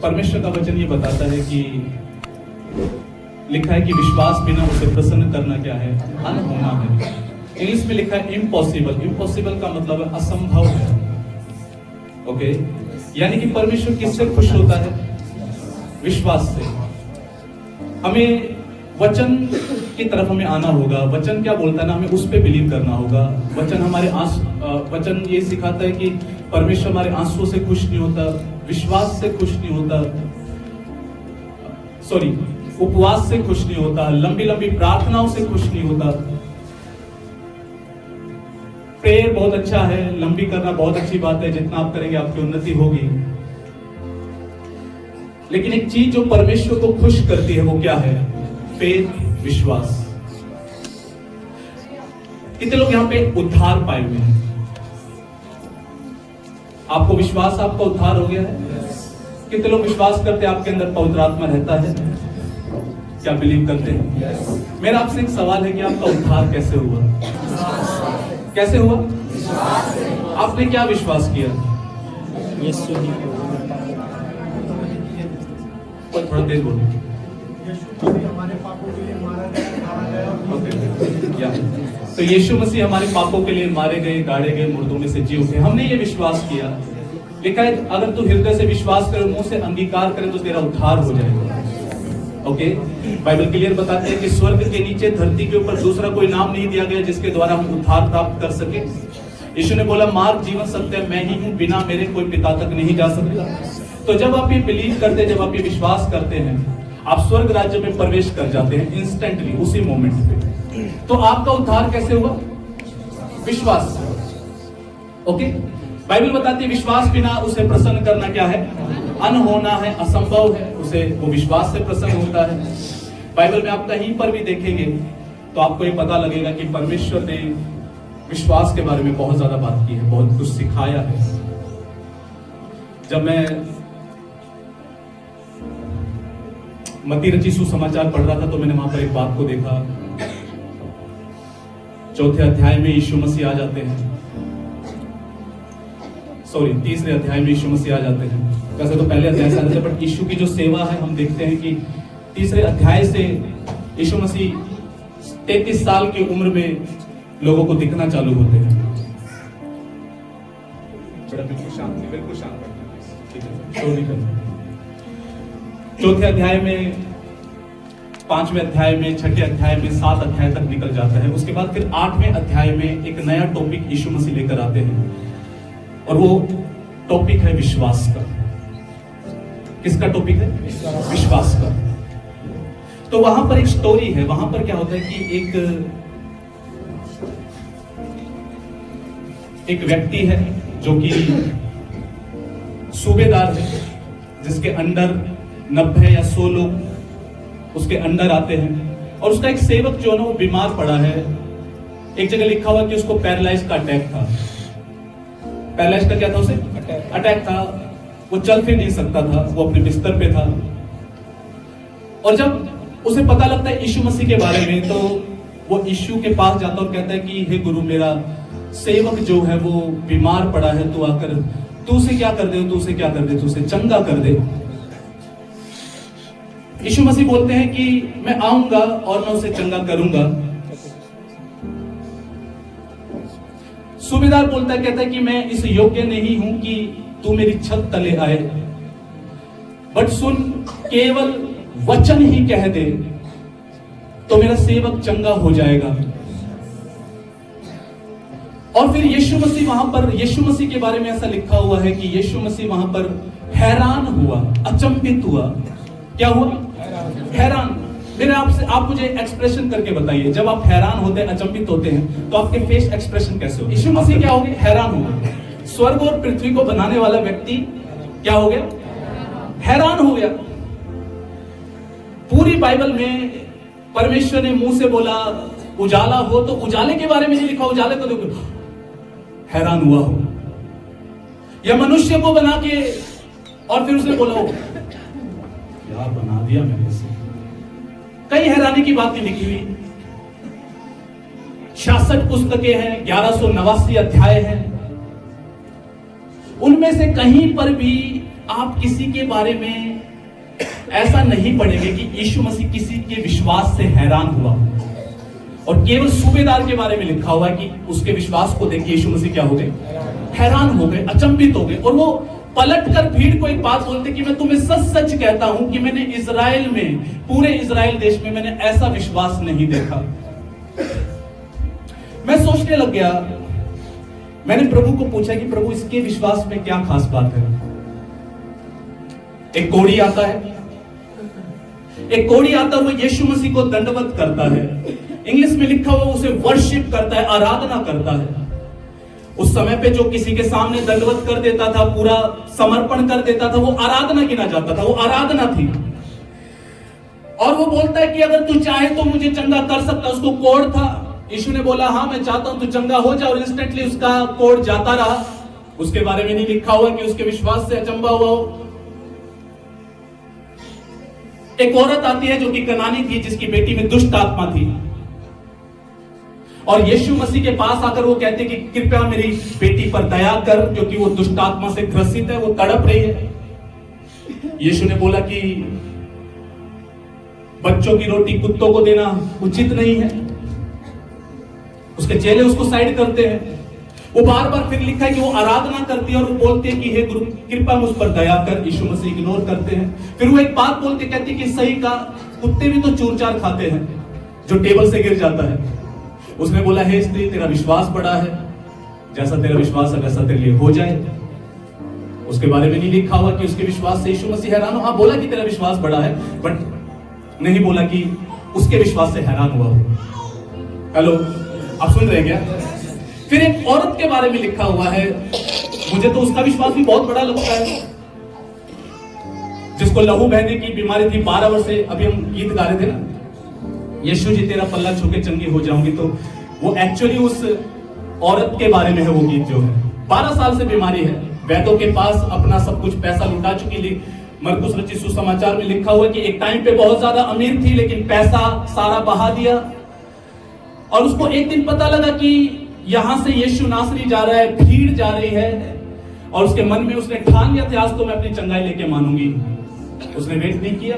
परमेश्वर का वचन ये बताता है कि लिखा है कि विश्वास बिना उसे प्रसन्न करना क्या है, अनहोना है। इंग्लिश में लिखा है इम्पॉसिबल। इम्पॉसिबल का मतलब है असंभव है। ओके, यानी कि परमेश्वर किससे खुश होता है? विश्वास से। हमें वचन की तरफ हमें आना होगा। वचन क्या बोलता है ना, हमें उस पे बिलीव करना होगा। वचन हमारे वचन ये सिखाता है कि परमेश्वर हमारे आंसुओं से खुश नहीं होता, विश्वास से खुश नहीं होता, सॉरी उपवास से खुश नहीं होता, लंबी लंबी प्रार्थनाओं से खुश नहीं होता। प्रेयर बहुत अच्छा है, लंबी करना बहुत अच्छी बात है, जितना आप करेंगे आपकी उन्नति होगी। लेकिन एक चीज जो परमेश्वर को खुश करती है वो क्या है? फेथ, विश्वास। कितने लोग यहां पे उद्धार पाए हुए हैं? आपको विश्वास, आपका उद्धार हो गया है? कितने लोग विश्वास करते हैं आपके अंदर पवित्र आत्मा रहता है? क्या बिलीव करते हैं? मेरा आपसे एक सवाल है कि आपका उद्धार कैसे हुआ? कैसे हुआ? आपने क्या विश्वास किया? थोड़ा तेज बोलो। तो यीशु मसीह हमारे पापों के लिए मारे गए, गाड़े गए, मुर्दों में से जी उठे। हमने ये विश्वास किया। लिखा है अगर तू हृदय से विश्वास करे, मुंह से अंगीकार करे, तो तेरा उद्धार हो जाएगा। ओके, बाइबल क्लियर बताते हैं कि स्वर्ग के नीचे, धरती के ऊपर दूसरा कोई नाम नहीं दिया गया जिसके द्वारा हम उद्धार प्राप्त कर सके। यीशु ने बोला, मार्ग, जीवन, सत्य मैं ही हूं, बिना मेरे कोई पिता तक नहीं जा सकता। तो जब आप ये बिलीव करते हैं, जब आप ये विश्वास करते हैं, आप स्वर्ग राज्य में प्रवेश कर जाते हैं इंस्टेंटली, उसी मोमेंट पे। तो आपका उद्धार कैसे हुआ? विश्वास से। ओके, बाइबल बताती है विश्वास बिना उसे प्रसन्न करना क्या है? अनहोना है, असंभव है। उसे वो विश्वास से प्रसन्न होता है। बाइबल में आप कहीं पर भी देखेंगे तो आपको ये पता लगेगा कि परमेश्वर ने विश्वास के बारे में बहुत ज्यादा बात की है, बहुत कुछ सिखाया है। जब मैं मत्ती रची सुसमाचार पढ़ रहा था तो मैंने वहां पर एक बात को देखा। 4थे अध्याय में यीशु मसीह आ जाते हैं, सॉरी 3रे अध्याय में यीशु मसीह आ जाते हैं। वैसे तो पहले अध्याय से आ जाते हैं, बट यीशु की जो सेवा है हम देखते हैं कि 3रे अध्याय से यीशु मसीह 33 साल की उम्र में लोगों को दिखना चालू होते हैं। बिल्कुल शांत, ठीक है, शोर नहीं करना। 4थे अध्याय में, 5वें अध्याय में, 6ठे अध्याय में, 7 अध्याय तक निकल जाता है। उसके बाद फिर 8वें अध्याय में एक नया टॉपिक यीशु मसीह लेकर आते हैं, और वो टॉपिक है विश्वास का। किसका टॉपिक है? विश्वास का। तो वहां पर एक स्टोरी है। वहां पर क्या होता है कि एक व्यक्ति है जो कि सूबेदार है, जिसके अंडर 90 या 100 लोग उसके अंडर आते हैं। और उसका एक सेवक जो है ना वो बीमार पड़ा है। एक जगह लिखा हुआ कि उसको पैरालाइज का अटैक था। पैरालाइज का क्या था? उसे अटैक था। वो चल फिर नहीं सकता था, वो अपने बिस्तर पे था। और जब उसे पता लगता है यीशु मसीह के बारे में, तो वो यीशु के पास जाता और कहता है कि हे गुरु, मेरा सेवक जो है वो बीमार पड़ा है, तू आकर तू उसे क्या कर दे, तू उसे क्या कर दे, तू उसे चंगा कर दे। यीशु मसीह बोलते हैं कि मैं आऊंगा और मैं उसे चंगा करूंगा। सूबेदार बोलता है, कहता है कि मैं इस योग्य नहीं हूं कि तू मेरी छत तले आए, बट सुन, केवल वचन ही कह दे तो मेरा सेवक चंगा हो जाएगा। और फिर यीशु मसीह वहां पर, यीशु मसीह के बारे में ऐसा लिखा हुआ है कि यीशु मसीह वहां पर हैरान हुआ, अचंभित हुआ। क्या हुआ? हैरान। मेरे आपसे, आप मुझे एक्सप्रेशन करके बताइए, जब आप हैरान होते हैं, अचंभित होते हैं, तो आपके फेस एक्सप्रेशन कैसे हो? यीशु मसीह क्या हो गए? हैरान हो गए। स्वर्ग और पृथ्वी को बनाने वाला व्यक्ति क्या हो गया? हैरान हो गया। पूरी बाइबल में परमेश्वर ने मुंह से बोला उजाला हो, तो उजाले के बारे में नहीं लिखा। उजाले को देखो, हैरान हुआ हो। या मनुष्य को बना के और फिर उसने बोला हो, यार बना दिया मैंने इसे। कई हैरानी की बातें लिखी हुई। 66 पुस्तकें हैं, 1189 अध्याय हैं। उनमें से कहीं पर भी आप किसी के बारे में ऐसा नहीं पढ़ेंगे कि यीशु मसीह किसी के विश्वास से हैरान हुआ, और केवल सूबेदार के बारे में लिखा हुआ है कि उसके विश्वास को देख के यीशु मसीह क्या हो गए, हैरान हो गए, अचंभित हो गए। और वो पलटकर भीड़ को एक बात बोलते कि मैं तुम्हें सच सच कहता हूं कि मैंने इजराइल में, पूरे इजराइल देश में मैंने ऐसा विश्वास नहीं देखा। मैं सोचने लग गया, मैंने प्रभु को पूछा कि प्रभु इसके विश्वास में क्या खास बात है। एक कोढ़ी आता है, वो यीशु मसीह को दंडवत करता है। इंग्लिश में लिखा हुआ उसे वर्शिप करता है, आराधना करता है। उस समय पे जो किसी के सामने दंडवत कर देता था, पूरा समर्पण कर देता था, वो आराधना गिना जाता था, वो आराधना थी। और वो बोलता है कि अगर तू चाहे तो मुझे चंगा कर सकता। उसको कोढ़ था। यीशु ने बोला हाँ मैं चाहता हूं तू चंगा हो जा, और इंस्टेंटली उसका कोढ़ जाता रहा। उसके बारे में नहीं लिखा हुआ कि उसके विश्वास से अचंबा हुआ हो। एक औरत आती है जो कि कनानी थी, जिसकी बेटी में दुष्ट आत्मा थी, और यीशु मसीह के पास आकर वो कहते कि कृपया मेरी बेटी पर दया कर, क्योंकि वो दुष्ट आत्मा से ग्रसित है, वो तड़प रही है। यीशु ने बोला कि बच्चों की रोटी कुत्तों को देना उचित नहीं है। उसके चेले उसको साइड करते हैं। वो बार बार फिर लिखा है कि वो आराधना करती है और वो बोलते हैं कि हे गुरु कृपा मुझ पर दया कर। यीशु मसीह इग्नोर करते हैं। फिर वो एक बात बोलते कहते कि सही का कुत्ते भी तो चूर चार खाते हैं जो टेबल से गिर जाता है। उसने बोला हे स्त्री तेरा विश्वास बड़ा है, जैसा तेरा विश्वास है वैसा तेरे लिए हो जाए। उसके बारे में नहीं लिखा हुआ कि उसके विश्वास से यीशु मसीह हैरान हो। हाँ बोला कि तेरा विश्वास बड़ा है, बट नहीं बोला कि उसके विश्वास से हैरान हुआ हो। हेलो, आप सुन रहे हैं क्या? फिर एक औरत के बारे में लिखा हुआ है, मुझे तो उसका विश्वास भी बहुत बड़ा लगता है, जिसको लहू बहने की बीमारी थी 12 वर्ष से। अभी हम गीत गा रहे थे ना, यीशु जी तेरा पल्ला छू के चंगी हो जाऊंगी, तो वो एक्चुअली उस औरत के बारे में है वो गीत जो है। 12 साल से बीमारी है, वैद्यों के पास अपना सब कुछ पैसा लुटा चुकी। मरकुस रचित सुसमाचार में लिखा हुआ है कि एक टाइम पे बहुत ज्यादा अमीर थी, लेकिन पैसा सारा बहा दिया। और उसको एक दिन पता लगा कि यहां से यीशु नासरी जा रहा है, भीड़ जा रही है, और उसके मन में उसने ठान लिया था आज तो मैं अपनी चंगाई लेके मानूंगी। उसने वेट नहीं किया,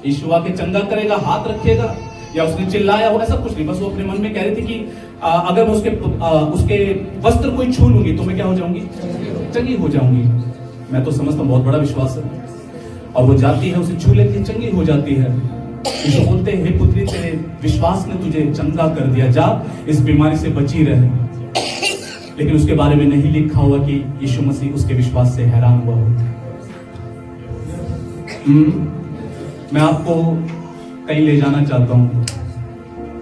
यीशु आके चंगा करेगा, हाथ रखेगा, या उसने चिल्लाया हो, ऐसा कुछ नहीं। बस वो अपने मन में कह रही थी कि अगर मैं उसके वस्त्र को ही छू लूंगी तो मैं क्या हो जाऊंगी, चंगी हो जाऊंगी। मैं तो समझता हूं बहुत बड़ा विश्वास है। और वो जाती है, उसे छू लेती है, चंगी हो जाती है। यीशु बोलते हैं हे पुत्री तेरे विश्वास ने तुझे चंगा कर दिया, जा इस बीमारी से बची रहे। लेकिन उसके बारे में नहीं लिखा हुआ कि यीशु मसीह उसके विश्वास से हैरान हुआ हो। मैं आपको कहीं ले जाना चाहता हूं,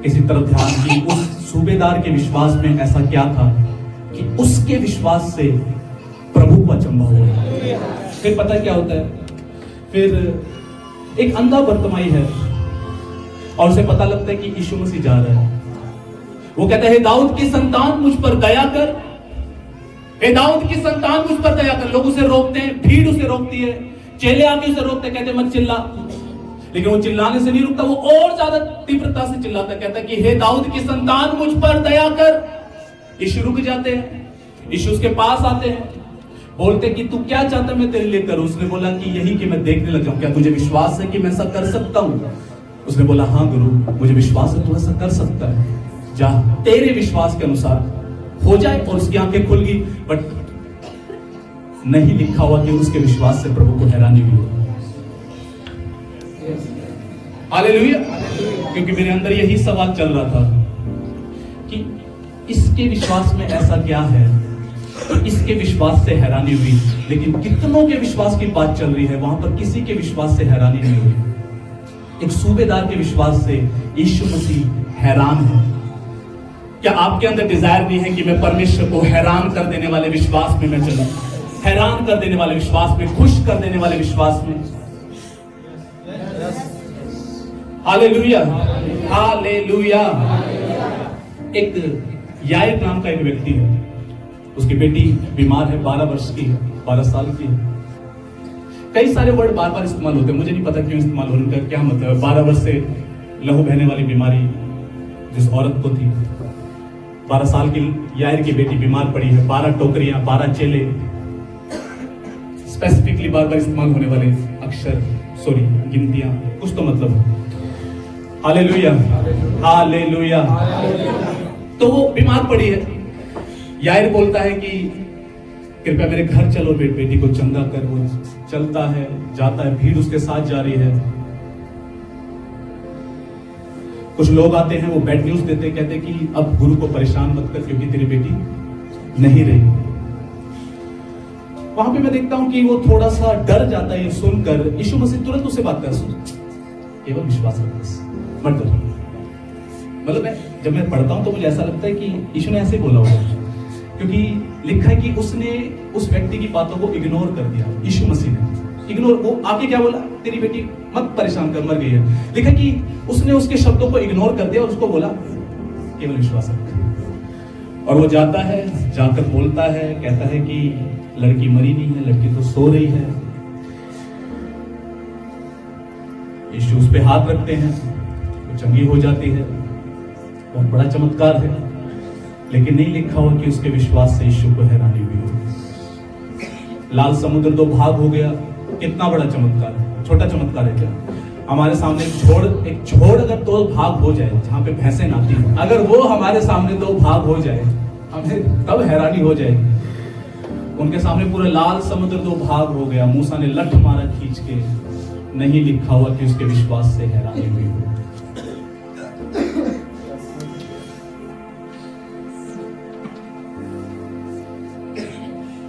इसी तरफ ध्यान की। उस सूबेदार के विश्वास में ऐसा क्या था कि उसके विश्वास से प्रभु को अचंभा हुआ। फिर पता क्या होता है, फिर एक अंधा बर्तमाई है और उसे पता लगता है कि यीशु मसीह जा रहा है। वो कहता है हे दाऊद की संतान मुझ पर दया कर, हे दाऊद की संतान मुझ पर दया कर। लोग उसे रोकते हैं, भीड़ उसे रोकती है, चेले आके उसे रोकते, कहते मत चिल्ला। लेकिन वो चिल्लाने से नहीं रुकता, वो और ज्यादा तीव्रता से चिल्लाता, कहता कि हे दाऊद की संतान मुझ पर दया कर। यीशु रुक जाते हैं, यीशु उसके पास आते हैं, बोलते कि तू क्या चाहता मैं तेरे लिए करूं। उसने बोला कि यही कि मैं देखने लग जाऊं, क्या तुझे विश्वास है कि मैं ऐसा कर सकता हूं? उसने बोला हाँ गुरु मुझे विश्वास है तू ऐसा कर सकता है, जा तेरे विश्वास के अनुसार हो जाए। और उसकी आंखें खुल गई, बट नहीं लिखा हुआ कि उसके विश्वास से प्रभु को हैरानी हुई। हालेलुया। क्योंकि मेरे अंदर यही सवाल चल रहा था कि इसके विश्वास में ऐसा क्या है, तो इसके विश्वास से हैरानी हुई। लेकिन कितनों के विश्वास की बात चल रही है, वहां पर किसी के विश्वास से हैरानी नहीं हुई। एक सूबेदार के विश्वास से यीशु मसीह हैरान है। क्या आपके अंदर डिजायर नहीं है कि मैं परमेश्वर को हैरान कर देने वाले विश्वास में मैं चलूं, हैरान कर देने वाले विश्वास में, खुश कर देने वाले विश्वास में? Hallelujah, hallelujah. एक यायर नाम का एक व्यक्ति है, उसकी बेटी बीमार है, 12 वर्ष की है, 12 साल की है। कई सारे वर्ड बार बार इस्तेमाल होते हैं, मुझे नहीं पता क्यों इस्तेमाल हो रहे हैं, क्या मतलब है। 12 वर्ष से लहू बहने वाली बीमारी जिस औरत को थी, 12 साल की यायर की बेटी बीमार पड़ी है, 12 टोकरियां, 12 चेले, स्पेसिफिकली बार बार इस्तेमाल होने वाले अक्षर, सॉरी गिनतियां, कुछ तो मतलब है। Hallelujah, hallelujah. तो वो बीमार पड़ी है। यायर बोलता है कि कृपया मेरे घर चलो, बेटी को चंगा कर। वो चलता है, जाता है, भीड़ उसके साथ जा रही है। कुछ लोग आते हैं, वो बैड न्यूज देते, कहते कि अब गुरु को परेशान मत कर क्योंकि तेरी बेटी नहीं रही। वहां पे मैं देखता हूं कि वो थोड़ा सा डर जाता है ये सुनकर। यीशु मसीह तुरंत उसे बात कर, केवल विश्वास रख, मत डर। मतलब जब मैं पढ़ता हूं तो मुझे ऐसा लगता है कि यीशु ने ऐसे बोला होगा, क्योंकि लिखा है कि उसने उस व्यक्ति की बातों को इग्नोर कर दिया। यीशु मसीह ने इग्नोर, वो आके क्या बोला, तेरी बेटी मत परेशान कर, मर गई है। लिखा कि उसने उसके शब्दों को इग्नोर कर दिया और उसको बोला केवल विश्वास रख। और वो जाता है, जाकर बोलता है, कहता है कि लड़की मरी नहीं है, लड़की तो सो रही है। यीशु उस पे हाथ रखते हैं, वो चंगी हो जाती है। बहुत बड़ा चमत्कार है, लेकिन नहीं लिखा हुआ कि उसके विश्वास से यीशु को हैरानी हुई हो। लाल समुद्र दो भाग हो गया, कितना बड़ा चमत्कार है। छोटा चमत्कार है क्या? हमारे सामने एक छोड़ अगर दो भाग हो जाए, जहां पे भैंसें नाती हैं, अगर वो हमारे सामने दो भाग हो जाए, हमें तब हैरानी हो जाएगी। उनके सामने पूरा लाल समुद्र दो भाग हो गया। मूसा ने लठ मारा खींच के, नहीं लिखा हुआ कि उसके विश्वास से हैरानी हुई हो।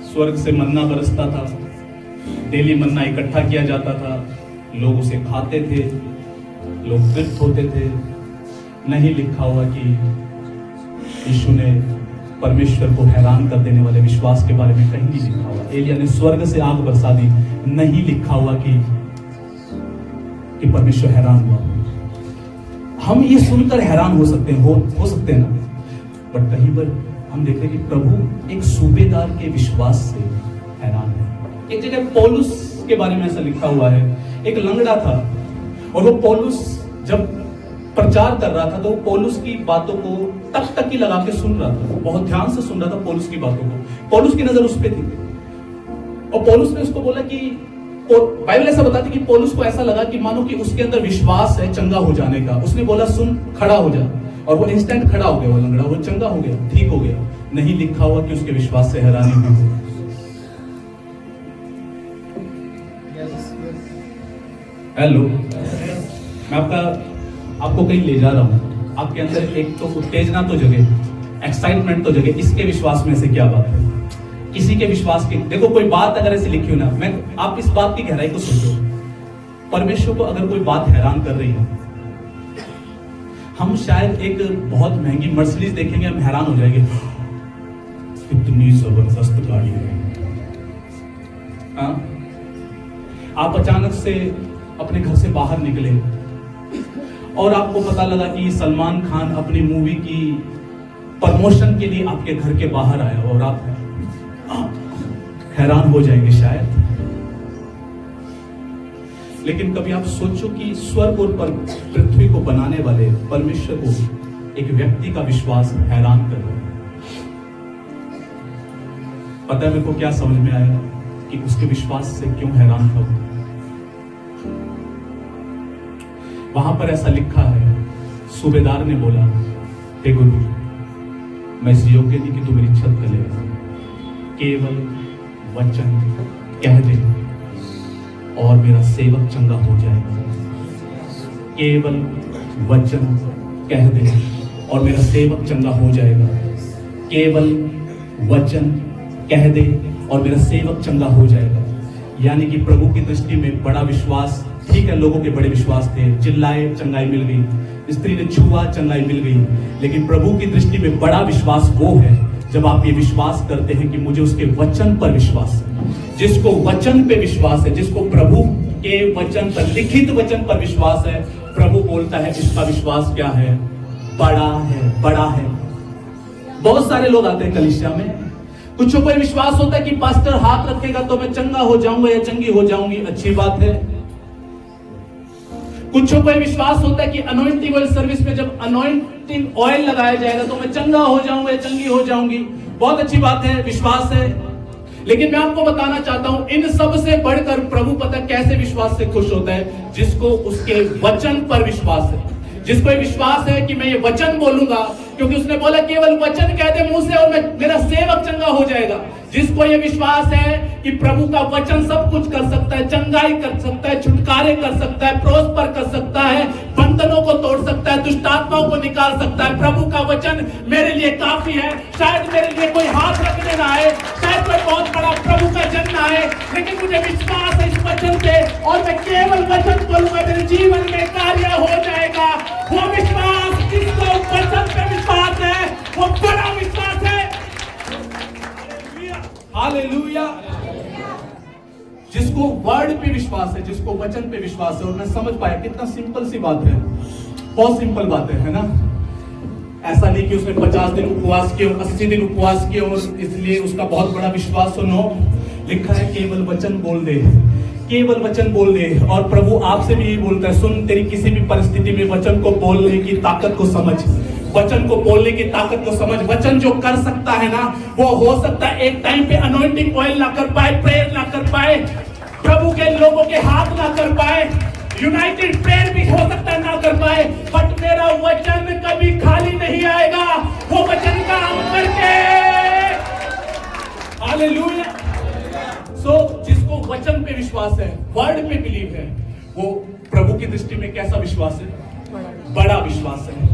स्वर्ग से मन्ना बरसता था, डेली मन्ना इकट्ठा किया जाता था, लोग उसे खाते थे, लोग तृप्त होते थे। नहीं लिखा हुआ कि यीशु ने परमेश्वर को हैरान कर देने वाले विश्वास के बारे में कहीं नहीं लिखा हुआ। एलिया ने स्वर्ग से आग बरसा दी, नहीं लिखा हुआ कि परमेश्वर हैरान हुआ। हम ये सुनकर हैरान हो सकते हैं, हो सकते हैं ना, बट कहीं पर हम देखते हैं कि प्रभु एक सूबेदार के विश्वास से हैरान है। एक जगह पौलुस के बारे में ऐसा लिखा हुआ है, एक लंगड़ा था और वो पौलुस जब प्रचार कर रहा था तो पौलुस की बातों को टकटकी लगा के सुन रहा था, बहुत ध्यान से सुन रहा था पौलुस की बातों को। पौलुस की नजर उस पे थी और पौलुस ने उसको बोला कि, बाइबल ऐसा बताती कि पौलुस को ऐसा लगा कि मानो कि उसके अंदर विश्वास है चंगा हो जाने का। उसने बोला सुन, खड़ा हो जा, और वो इंस्टेंट खड़ा हो गया। वो लंगड़ा, वो चंगा हो गया, ठीक हो गया। नहीं लिखा हुआ कि उसके विश्वास से हैरानी हुई। हेलो, मैं आपको कहीं ले जा रहा हूं। आपके अंदर एक तो उत्तेजना तो जगे, एक्साइटमेंट तो जगे। इसके विश्वास में से क्या बात है? किसी के विश्वास की, देखो कोई बात अगर ऐसी लिखी हो ना, आप इस बात की गहराई को सोचो। परमेश्वर को अगर कोई बात हैरान कर रही है, हम शायद एक बहुत महंगी मर्सिडीज देखेंगे, हम हैरान हो जाएंगे, कितनी जबरदस्त गाड़ी है। आप अचानक से अपने घर से बाहर निकले और आपको पता लगा कि सलमान खान अपनी मूवी की प्रमोशन के लिए आपके घर के बाहर आया, और आप हैरान हो जाएंगे शायद। लेकिन कभी आप सोचो कि स्वर्ग और पृथ्वी को बनाने वाले परमेश्वर को एक व्यक्ति का विश्वास हैरान कर रहा है। पता है मेरे को क्या समझ में आया कि उसके विश्वास से क्यों हैरान था। वहां पर ऐसा लिखा है, सूबेदार ने बोला, हे गुरु, मैं इस योग्य नहीं कि तू मेरी छत तले, केवल वचन कह दे और मेरा सेवक चंगा हो जाएगा। केवल वचन कह दे और मेरा सेवक चंगा हो जाएगा। केवल वचन कह दे और मेरा सेवक चंगा हो जाएगा। यानी कि प्रभु की दृष्टि में बड़ा विश्वास, ठीक है, लोगों के बड़े विश्वास थे, चिल्लाए चंगाई मिल गई, स्त्री ने छुआ चंगाई मिल गई, लेकिन प्रभु की दृष्टि में बड़ा विश्वास वो है जब आप ये विश्वास करते हैं कि मुझे उसके वचन पर विश्वास है। जिसको वचन पे विश्वास है, जिसको प्रभु के वचन पर, लिखित वचन पर विश्वास है, प्रभु बोलता है इसका विश्वास क्या है? बड़ा है, बड़ा है। बहुत सारे लोग आते हैं कलीसिया में, कुछ को विश्वास होता है कि पास्टर हाथ रखेगा तो मैं चंगा हो जाऊंगा या चंगी हो जाऊंगी, अच्छी बात है। कुछ को विश्वास होता है कि अनॉइंटिंग ऑयल सर्विस में जब अनॉइंटिंग ऑयल लगाया जाएगा तो मैं चंगा हो जाऊंगा या चंगी हो जाऊंगी, बहुत अच्छी बात है, विश्वास है। लेकिन मैं आपको बताना चाहता हूं, इन सब से बढ़कर प्रभु पता कैसे विश्वास से खुश होता है? जिसको उसके वचन पर विश्वास है, जिसको ये विश्वास है कि मैं ये वचन बोलूंगा, क्योंकि उसने बोला केवल वचन कह दे मुंह से और मेरा सेवक चंगा हो जाएगा। जिसको ये विश्वास है कि प्रभु का वचन सब कुछ कर सकता है, चंगाई कर सकता है, छुटकारे कर सकता है, प्रोस्पर कर सकता है, बंधनों को तोड़ सकता है, दुष्ट आत्माओं को निकाल सकता है, प्रभु का वचन मेरे लिए काफी है। शायद मेरे लिए कोई हाथ रखने ना आए, शायद कोई बहुत बड़ा प्रभु का जन ना आए, लेकिन मुझे विश्वास है इस वचन पे और मैं केवल वचन बोलूंगा, मेरे जीवन में कार्य हो जाएगा। वो विश्वास, जिसको वचन पे विश्वास है, वो बड़ा विश्वास है। हालेलुया। जिसको वर्ड पे विश्वास है, जिसको वचन पे विश्वास है। और मैं समझ पाया कितना सिंपल सी बात है, बहुत सिंपल बात है ना? ऐसा नहीं कि उसने 50 दिन उपवास किए, 80 दिन उपवास किए और इसलिए उसका बहुत बड़ा विश्वास हो। नो, लिखा है केवल वचन बोल दे, केवल वचन बोल दे। और प्रभु आपसे भी यही बोलता है, सुन, तेरी किसी भी परिस्थिति में वचन को बोलने की ताकत को समझ, वचन को बोलने की ताकत को समझ। वचन जो कर सकता है ना, वो हो सकता है एक टाइम पे अनॉइंटिंग ऑयल ना कर पाए, प्रेयर ना कर पाए, प्रभु के लोगों के हाथ ना कर पाए, यूनाइटेड प्रेयर भी हो सकता है ना कर पाए, बट मेरा वचन कभी खाली नहीं आएगा। वो वचन काम करके, हालेलुया। सो जिसको वचन पे विश्वास है, वर्ड पे बिलीव है, वो प्रभु की दृष्टि में कैसा विश्वास है? बड़ा विश्वास है।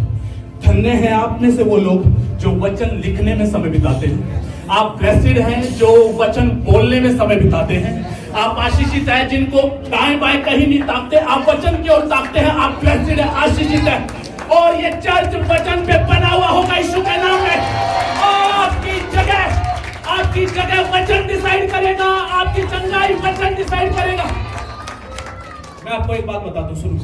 धन्य है आप में से वो लोग जो वचन लिखने में समय बिताते हैं। आप ब्लेस्ड हैं जो वचन बोलने में समय बिताते हैं। आप आशीषित हैं जिनको दाएं बाएं कहीं नहीं ताकते, आप वचन की ओर ताकते हैं। आप ब्लेस्ड हैं, आशीषित हैं। और ये चर्च वचन पे बना हुआ होगा यीशु के नाम में। आपकी जगह वचन डिसाइड करेगा, आपकी चंगाई वचन डिसाइड करेगा। मैं आपको एक बात बताता हूं, सुनो।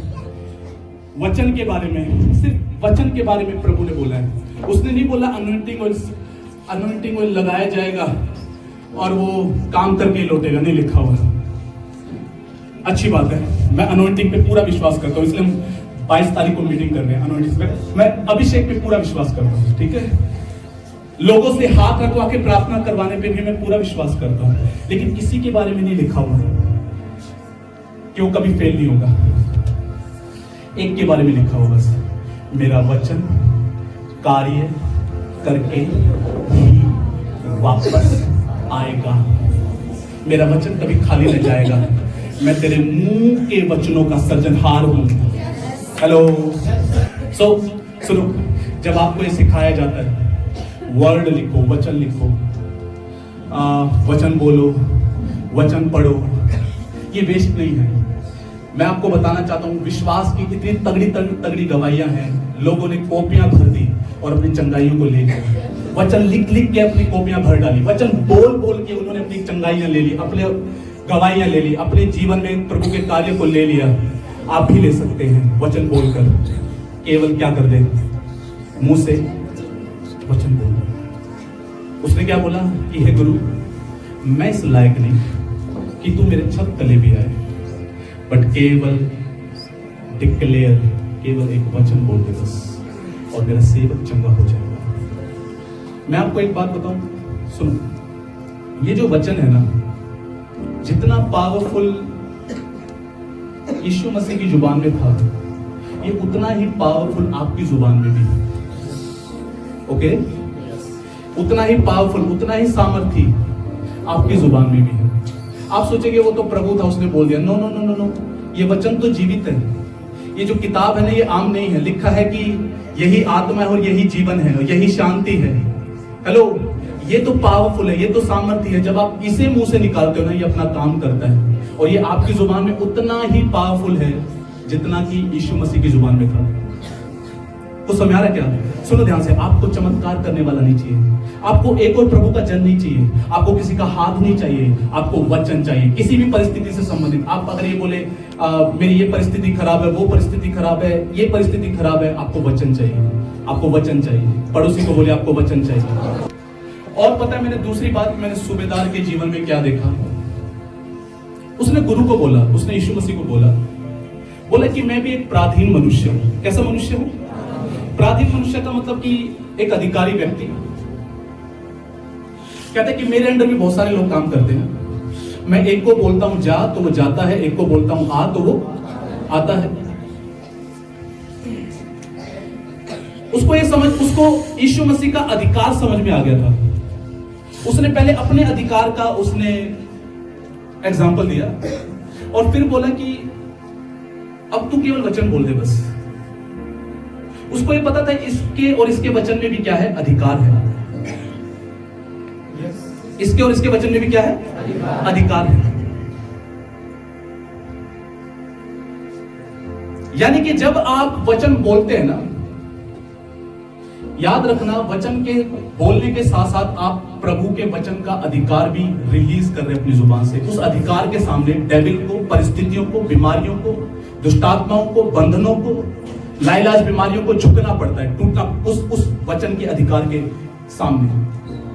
वचन के बारे में, सिर्फ वचन के बारे में प्रभु ने बोला है। उसने नहीं बोला अनॉइंटिंग ऑयल लगाया जाएगा और वो काम करके लौटेगा, नहीं लिखा हुआ। अच्छी बात है, मैं अनॉइंटिंग पे पूरा विश्वास करता हूँ, इसलिए हम 22 तारीख को मीटिंग कर रहे हैं अनॉइंटिंग पे। मैं अभिषेक पे पूरा विश्वास करता हूँ, ठीक है? लोगों से हाथ रखवा के प्रार्थना करवाने पे भी मैं पूरा विश्वास करता हूँ, लेकिन किसी के बारे में नहीं लिखा हुआ कि वो कभी फेल नहीं होगा। एक के बारे में लिखा होगा, बस, मेरा वचन कार्य करके ही वापस आएगा। मेरा वचन कभी खाली नहीं जाएगा। मैं तेरे मुंह के वचनों का सर्जनहार हूं। हेलो। सुनो, जब आपको ये सिखाया जाता है, वर्ड लिखो, वचन लिखो, वचन बोलो, वचन पढ़ो, ये वेस्ट नहीं है। मैं आपको बताना चाहता हूं, विश्वास की इतनी तगड़ी गवाहियां हैं। लोगों ने कॉपियां भर दी और अपनी चंगाइयों को ले लिया। वचन लिख के अपनी कॉपियां भर डाली। वचन बोल के उन्होंने अपनी चंगाइयां ले ली, अपने गवाहियां ले ली, अपने जीवन में प्रभु के कार्य को ले लिया। आप भी ले सकते हैं वचन बोलकर। केवल क्या कर दे? मुंह से वचन बोल। उसने क्या बोला कि हे गुरु, मैं इस लायक नहीं कि तू मेरे छत तले भी आए, बट केवल डिक्लेयर, केवल एक वचन बोल दे बस, और मेरा सेवक चंगा हो जाएगा। मैं आपको एक बात बताऊं, सुनो, ये जो वचन है ना, जितना पावरफुल यीशु मसीह की जुबान में था, ये उतना ही पावरफुल आपकी जुबान में भी है। ओके? उतना ही पावरफुल, उतना ही सामर्थी आपकी जुबान में भी है। आप सोचेंगे वो तो प्रभु था, उसने बोल दिया। No no no no no, ये वचन तो जीवित है। ये जो किताब है ना, ये आम नहीं है। लिखा है कि यही आत्मा है और यही जीवन है और यही शांति है। हेलो, ये तो पावरफुल है, ये तो सामर्थ्य है। जब आप इसे मुंह से निकालते हो ना, ये अपना काम करता है। और ये आपकी जुबान में उतना ही पावरफुल है जितना कि यीशु मसीह की जुबान में था। तो समझ आ रहा है क्या? सुनो ध्यान से, आपको चमत्कार करने वाला नहीं चाहिए, आपको एक और प्रभु का जन नहीं चाहिए, आपको किसी का हाथ नहीं चाहिए, आपको वचन चाहिए। किसी भी परिस्थिति से संबंधित आप अगर ये बोले मेरी ये परिस्थिति खराब है, वो परिस्थिति खराब है, ये परिस्थिति खराब है, आपको वचन चाहिए, आपको वचन चाहिए। पड़ोसी को बोले आपको वचन चाहिए। और पता है, मैंने दूसरी बात, मैंने सूबेदार के जीवन में क्या देखा? उसने गुरु को बोला, उसने यीशु मसीह को बोला कि मैं भी एक पराधीन मनुष्य हूं। कैसा मनुष्य हूं? पराधीन मनुष्य का मतलब कि एक अधिकारी व्यक्ति। कहते हैं कि मेरे अंडर भी बहुत सारे लोग काम करते हैं, मैं एक को बोलता हूं जा तो वो जाता है, एक को बोलता हूं आ तो वो आता है। उसको यीशु मसीह का अधिकार समझ में आ गया था। उसने पहले अपने अधिकार का उसने एग्जाम्पल दिया और फिर बोला कि अब तू केवल वचन बोल दे बस। उसको ये पता था इसके और इसके वचन में भी क्या है, अधिकार है। इसके और इसके वचन में भी क्या है, अधिकार है। यानी कि जब आप वचन बोलते हैं ना, याद रखना वचन के बोलने के साथ साथ आप प्रभु के वचन का अधिकार भी रिलीज कर रहे हैं अपनी जुबान से। उस अधिकार के सामने डेविल को, परिस्थितियों को, बीमारियों को, दुष्टात्माओं को, बंधनों को, लाइलाज बीमारियों को झुकना पड़ता है, टूटना उस वचन के अधिकार के सामने।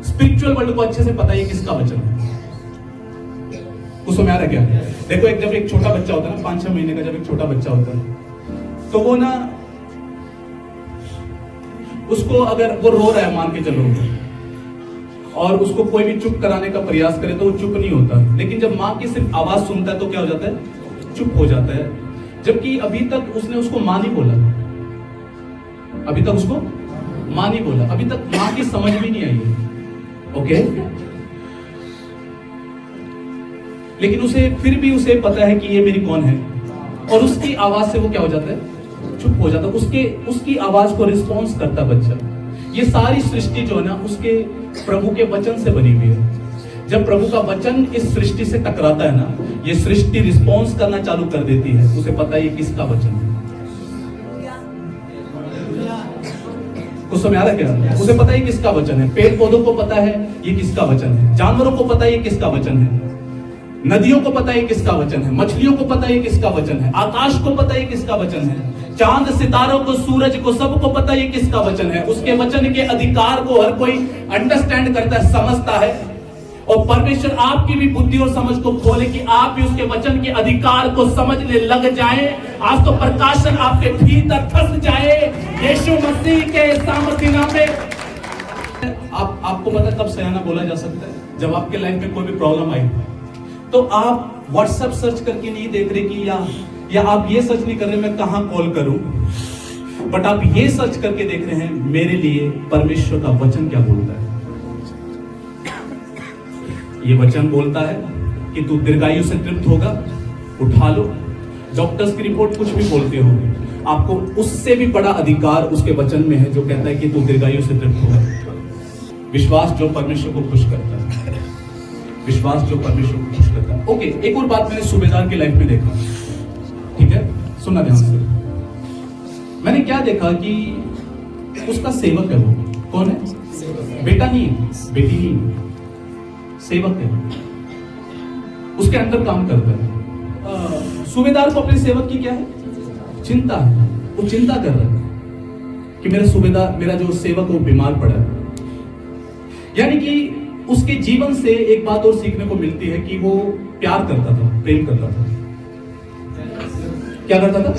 स्पिरिचुअल वर्ल्ड को अच्छे से पता है किसका वचन है। कुछ समझ आ रहा क्या? देखो जब एक छोटा बच्चा होता है ना, 5-6 महीने का जब एक छोटा बच्चा होता है तो वो ना, उसको अगर वो रो रहा है मान के चलो और उसको कोई भी चुप कराने का प्रयास करे तो वो चुप नहीं होता, लेकिन जब माँ की सिर्फ आवाज सुनता है तो क्या हो जाता है, चुप हो जाता है। जबकि अभी तक उसने उसको माँ नहीं बोला, अभी तक उसको माँ नहीं बोला, अभी तक माँ की समझ भी नहीं आई है। ओके, लेकिन उसे फिर भी उसे पता है कि ये मेरी कौन है, और उसकी आवाज से वो क्या हो जाता है, चुप हो जाता। उसकी आवाज को रिस्पॉन्स करता बच्चा। ये सारी सृष्टि जो है ना, उसके प्रभु के वचन से बनी हुई है। जब प्रभु का वचन इस सृष्टि से टकराता है ना, ये सृष्टि रिस्पॉन्स करना चालू कर देती है। उसे पता है ये किसका वचन है। कुछ समझ आ रहा क्या? उसे पता है किसका वचन है। पेड़ पौधों को पता है ये किसका वचन है, जानवरों को पता है ये किसका वचन है, नदियों को पता है किसका वचन है, मछलियों को पता है किसका वचन है, आकाश को पता है किसका वचन है, चांद सितारों को, सूरज को, सबको पता है किसका वचन है। उसके वचन के अधिकार को हर कोई अंडरस्टैंड करता है, समझता है। और परमेश्वर आपकी भी बुद्धि और समझ को खोले कि आप भी उसके वचन के अधिकार को समझने लग जाएं। आज तो प्रकाशन आपके भीतर धस जाए यीशु मसीह के सामर्थ्य नाम में। आपको पता कब सयाना बोला जा सकता है? जब आपके लाइफ में कोई भी प्रॉब्लम आई तो आप व्हाट्सएप सर्च करके नहीं देख रहे कि या आप ये सर्च नहीं कर रहे मैं कहां कॉल करूं, बट आप ये सर्च करके देख रहे हैं मेरे लिए परमेश्वर का वचन क्या बोलता है। ये वचन बोलता है कि तू दीर्घायु से तृप्त होगा, उठा लो। डॉक्टर्स की रिपोर्ट कुछ भी बोलते हो, आपको उससे भी बड़ा अधिकार उसके वचन में है जो कहता है कि तू दीर्घायु से तृप्त होगा। विश्वास जो परमेश्वर को खुश करता है, विश्वास जो परमेश्वर को खुश करता है। ओके, एक और बात मैंने सूबेदार की लाइफ में देखा, ठीक है, सुनना ध्यान से। मैंने क्या देखा कि उसका सेवक है। वो कौन है? बेटा नहीं, बेटी नहीं, सेवक है, उसके अंदर काम करता है। सूबेदार को अपने सेवक की क्या है? चिंता है। वो चिंता कर रहा है कि मेरा सूबेदार, मेरा जो सेवक है वो बीमार पड़ा है। यानी कि उसके जीवन से एक बात और सीखने को मिलती है कि वो प्यार करता था, प्रेम करता था। क्या करता था?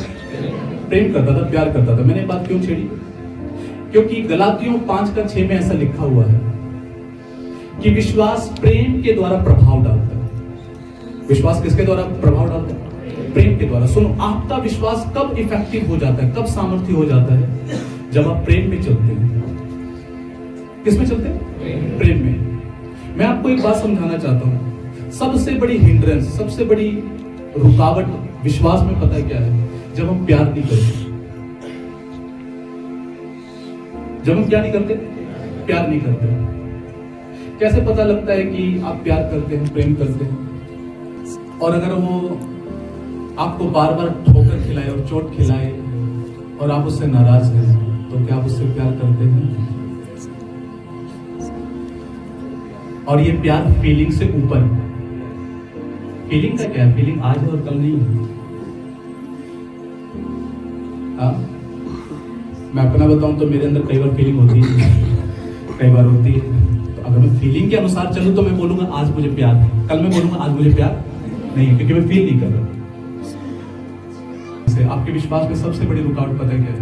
प्रेम करता था, प्यार करता था। मैंने एक बात क्यों छेड़ी? क्योंकि गलातियों 5:6 में ऐसा लिखा हुआ है कि विश्वास प्रेम के द्वारा प्रभाव डालता है। विश्वास किसके द्वारा प्रभाव डालता है? प्रेम के द्वारा। सुनो, आपका विश्वास कब इफेक्टिव हो जाता है, कब सामर्थ्य हो जाता है? जब आप प्रेम में चलते हैं। किसमें चलते हैं? प्रेम में। मैं आपको एक बात समझाना चाहता हूं, सबसे बड़ी हिंड्रेंस, सबसे बड़ी रुकावट विश्वास में पता है क्या है? जब हम प्यार नहीं करते। जब हम क्या नहीं करते? प्यार नहीं करते। कैसे पता लगता है कि आप प्यार करते हैं, प्रेम करते हैं? और अगर वो आपको बार बार ठोकर खिलाए और चोट खिलाए और आप उससे नाराज हैं, तो क्या आप उससे प्यार करते हैं? और ये प्यार फीलिंग से ऊपर। फीलिंग का क्या है? फीलिंग आज है और कल नहीं है। हाँ, मैं अपना बताऊं तो मेरे अंदर कई बार फीलिंग होती है, कई बार होती है। तो अगर मैं फीलिंग के अनुसार चलूं तो मैं बोलूंगा आज मुझे प्यार है, कल मैं बोलूंगा आज मुझे प्यार नहीं है, क्योंकि मैं फील नहीं कर रहा। आपके विश्वास में सबसे बड़ी रुकावट पता है क्या है?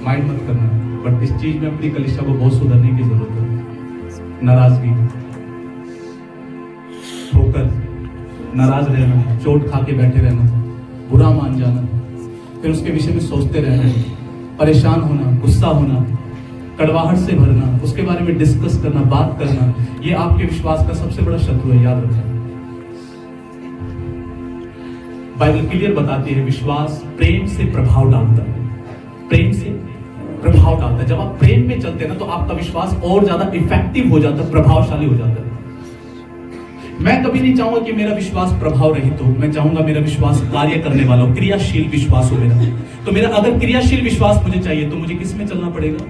माइंड मत करना, बट इस चीज में अपनी कलिशा को बहुत सुधारने की जरूरत है। नाराजगी, ठोकर, नाराज रहना, चोट खा के बैठे रहना, बुरा मान जाना, फिर उसके विषय में सोचते रहना, परेशान होना, गुस्सा होना, कड़वाहट से भरना, उसके बारे में डिस्कस करना, बात करना, ये आपके विश्वास का सबसे बड़ा शत्रु है, याद रखना। बाइबल क्लियर बताती है विश्वास प्रेम से प्रभाव डालता है, प्रेम से प्रभाव डालता है। जब आप प्रेम में चलते हैं ना तो आपका विश्वास और ज्यादा इफेक्टिव हो जाता है, प्रभावशाली हो जाता है। मैं कभी नहीं चाहूंगा कि मेरा विश्वास प्रभाव रहित हो, मैं चाहूंगा मेरा विश्वास कार्य करने वाला हो, क्रियाशील विश्वास हो मेरा। तो मेरा अगर क्रियाशील विश्वास मुझे चाहिए तो मुझे किस में चलना पड़ेगा?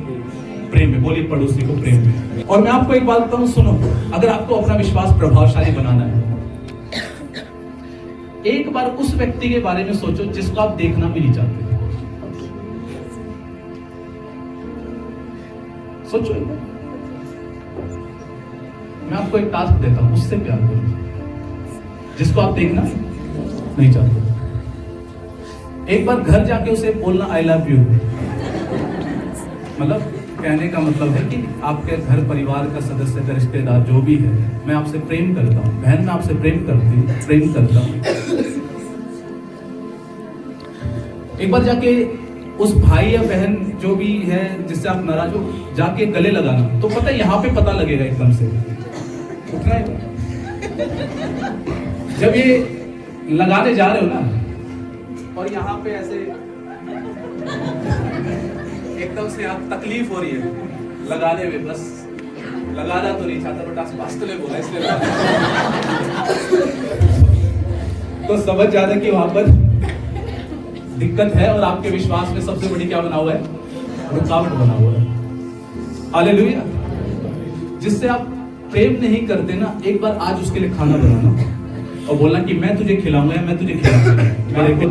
प्रेम में। बोलिए पड़ोसी को प्रेम में। और मैं आपको एक बात बताऊं, सुनो, अगर आपको अपना विश्वास प्रभावशाली बनाना है, एक बार उस व्यक्ति के बारे में सोचो जिसको आप देखना भी नहीं चाहते। सोचो एक बार। मैं आपको एक टास्क देता हूं, उससे प्यार करो जिसको आप देखना नहीं चाहते। एक बार घर जाके उसे बोलना आई लव यू। मतलब कहने का मतलब है कि आपके घर परिवार का सदस्य का रिश्तेदार जो भी है, मैं आपसे प्रेम करता हूं, बहन मैं आपसे प्रेम करता हूं। एक बार जाके उस भाई या बहन जो भी है जिससे आप नाराज हो, जाके गले लगाना। तो पता है यहाँ पे पता लगेगा एकदम से उठना है। जब ये लगाने जा रहे हो ना और यहाँ पे ऐसे एकदम से आप तकलीफ हो रही है लगाने में, बस लगाना तो नहीं चाहता बट आसपास तो ले बोला इसलिए तो समझ जाना कि वहां पर दिक्कत है और आपके विश्वास में सबसे बड़ी क्या बना हुआ है? रुकावट बना हुआ है। हालेलुया। जिससे आप प्रेम नहीं करते ना, एक बार आज उसके लिए खाना बनाना और बोलना कि मैं तुझे खिलाऊंगा या मैं तुझे खिलाऊंगा। मैं देखो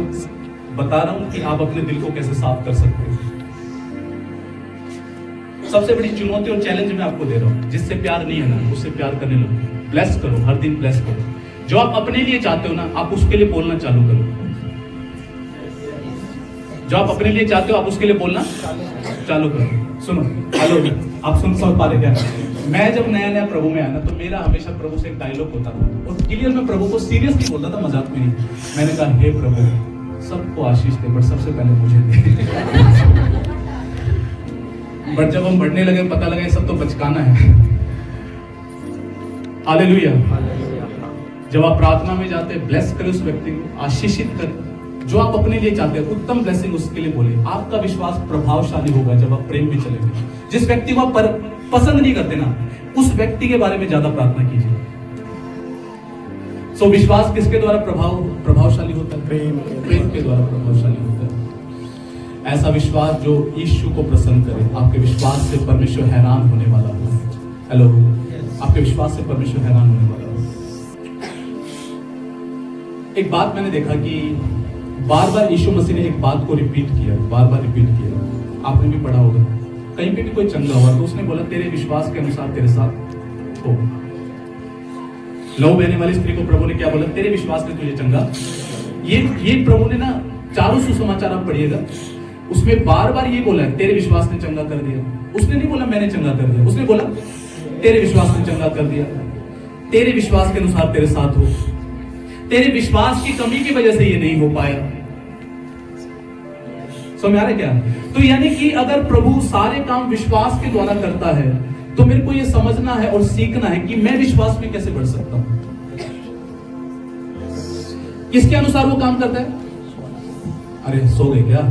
बता रहा हूं कि आप अपने दिल को कैसे साफ कर सकते हैं। सबसे बड़ी चुनौती और चैलेंज मैं आपको दे रहा हूं, जिससे प्यार नहीं है ना उससे प्यार करने लगो। ब्लेस करो, हर दिन ब्लेस करो। जो आप अपने लिए चाहते हो ना, आप उसके लिए बोलना चालू करो। जो आप अपने लिए चाहते हो आप उसके लिए बोलना चालू करो। सुनो, हेलो, आप सुन पा रहे क्या? मैं जब नया नया प्रभु में आया ना तो मेरा हमेशा प्रभु से एक डायलॉग होता था और क्लियर मैं प्रभु को सीरियस नहीं बोलता था, मजाक में नहीं। मैंने कहा हे प्रभु सबको आशीष दे बट सबसे पहले मुझे दे। बट जब हम बढ़ने लगे पता लगा ये सब तो बचकाना है। हालेलुया। जब आप प्रार्थना में जाते हैं, ब्लेस करें उस व्यक्ति को, आशीषित करें। जो आप अपने लिए चाहते हैं उत्तम ब्लेसिंग उसके लिए बोले। आपका विश्वास प्रभावशाली होगा जब आप प्रेम में चलेंगे। जिस व्यक्ति को आप पसंद नहीं करते ना, उस व्यक्ति के बारे में ज्यादा प्रार्थना कीजिए। सो विश्वास किसके द्वारा प्रभावशाली होता है? प्रेम के द्वारा प्रभावशाली होता है। ऐसा विश्वास जो यीशु को प्रसन्न करे। आपके विश्वास से परमेश्वर हैरान होने वाला हो। हेलो, आपके विश्वास से परमेश्वर हैरान होने वाला हो। एक बात मैंने देखा कि बार बार यीशु मसीह ने एक बात को रिपीट किया, बार बार रिपीट किया। आपने भी पढ़ा होगा, कहीं पे भी कोई चंगा हुआ तो उसने बोला तेरे विश्वास के अनुसार तेरे साथ हो। लहू बहने वाली स्त्री को प्रभु ने क्या बोला? तेरे विश्वास ने तुझे चंगा। ये प्रभु ने ना चारों सुसमाचार आप पढ़िएगा, उसमें बार बार ये बोला है तेरे विश्वास ने चंगा कर दिया। उसने नहीं बोला मैंने चंगा कर दिया, उसने बोला तेरे विश्वास ने चंगा कर दिया। तेरे विश्वास के अनुसार तेरे साथ हो। तेरे विश्वास की कमी की वजह से ये नहीं हो पाया। समझ आ रहा है क्या? तो यानी कि अगर प्रभु सारे काम विश्वास के द्वारा करता है तो मेरे को ये समझना है और सीखना है कि मैं विश्वास में कैसे बढ़ सकता हूं। किसके अनुसार वो काम करता है? अरे सो गए क्या?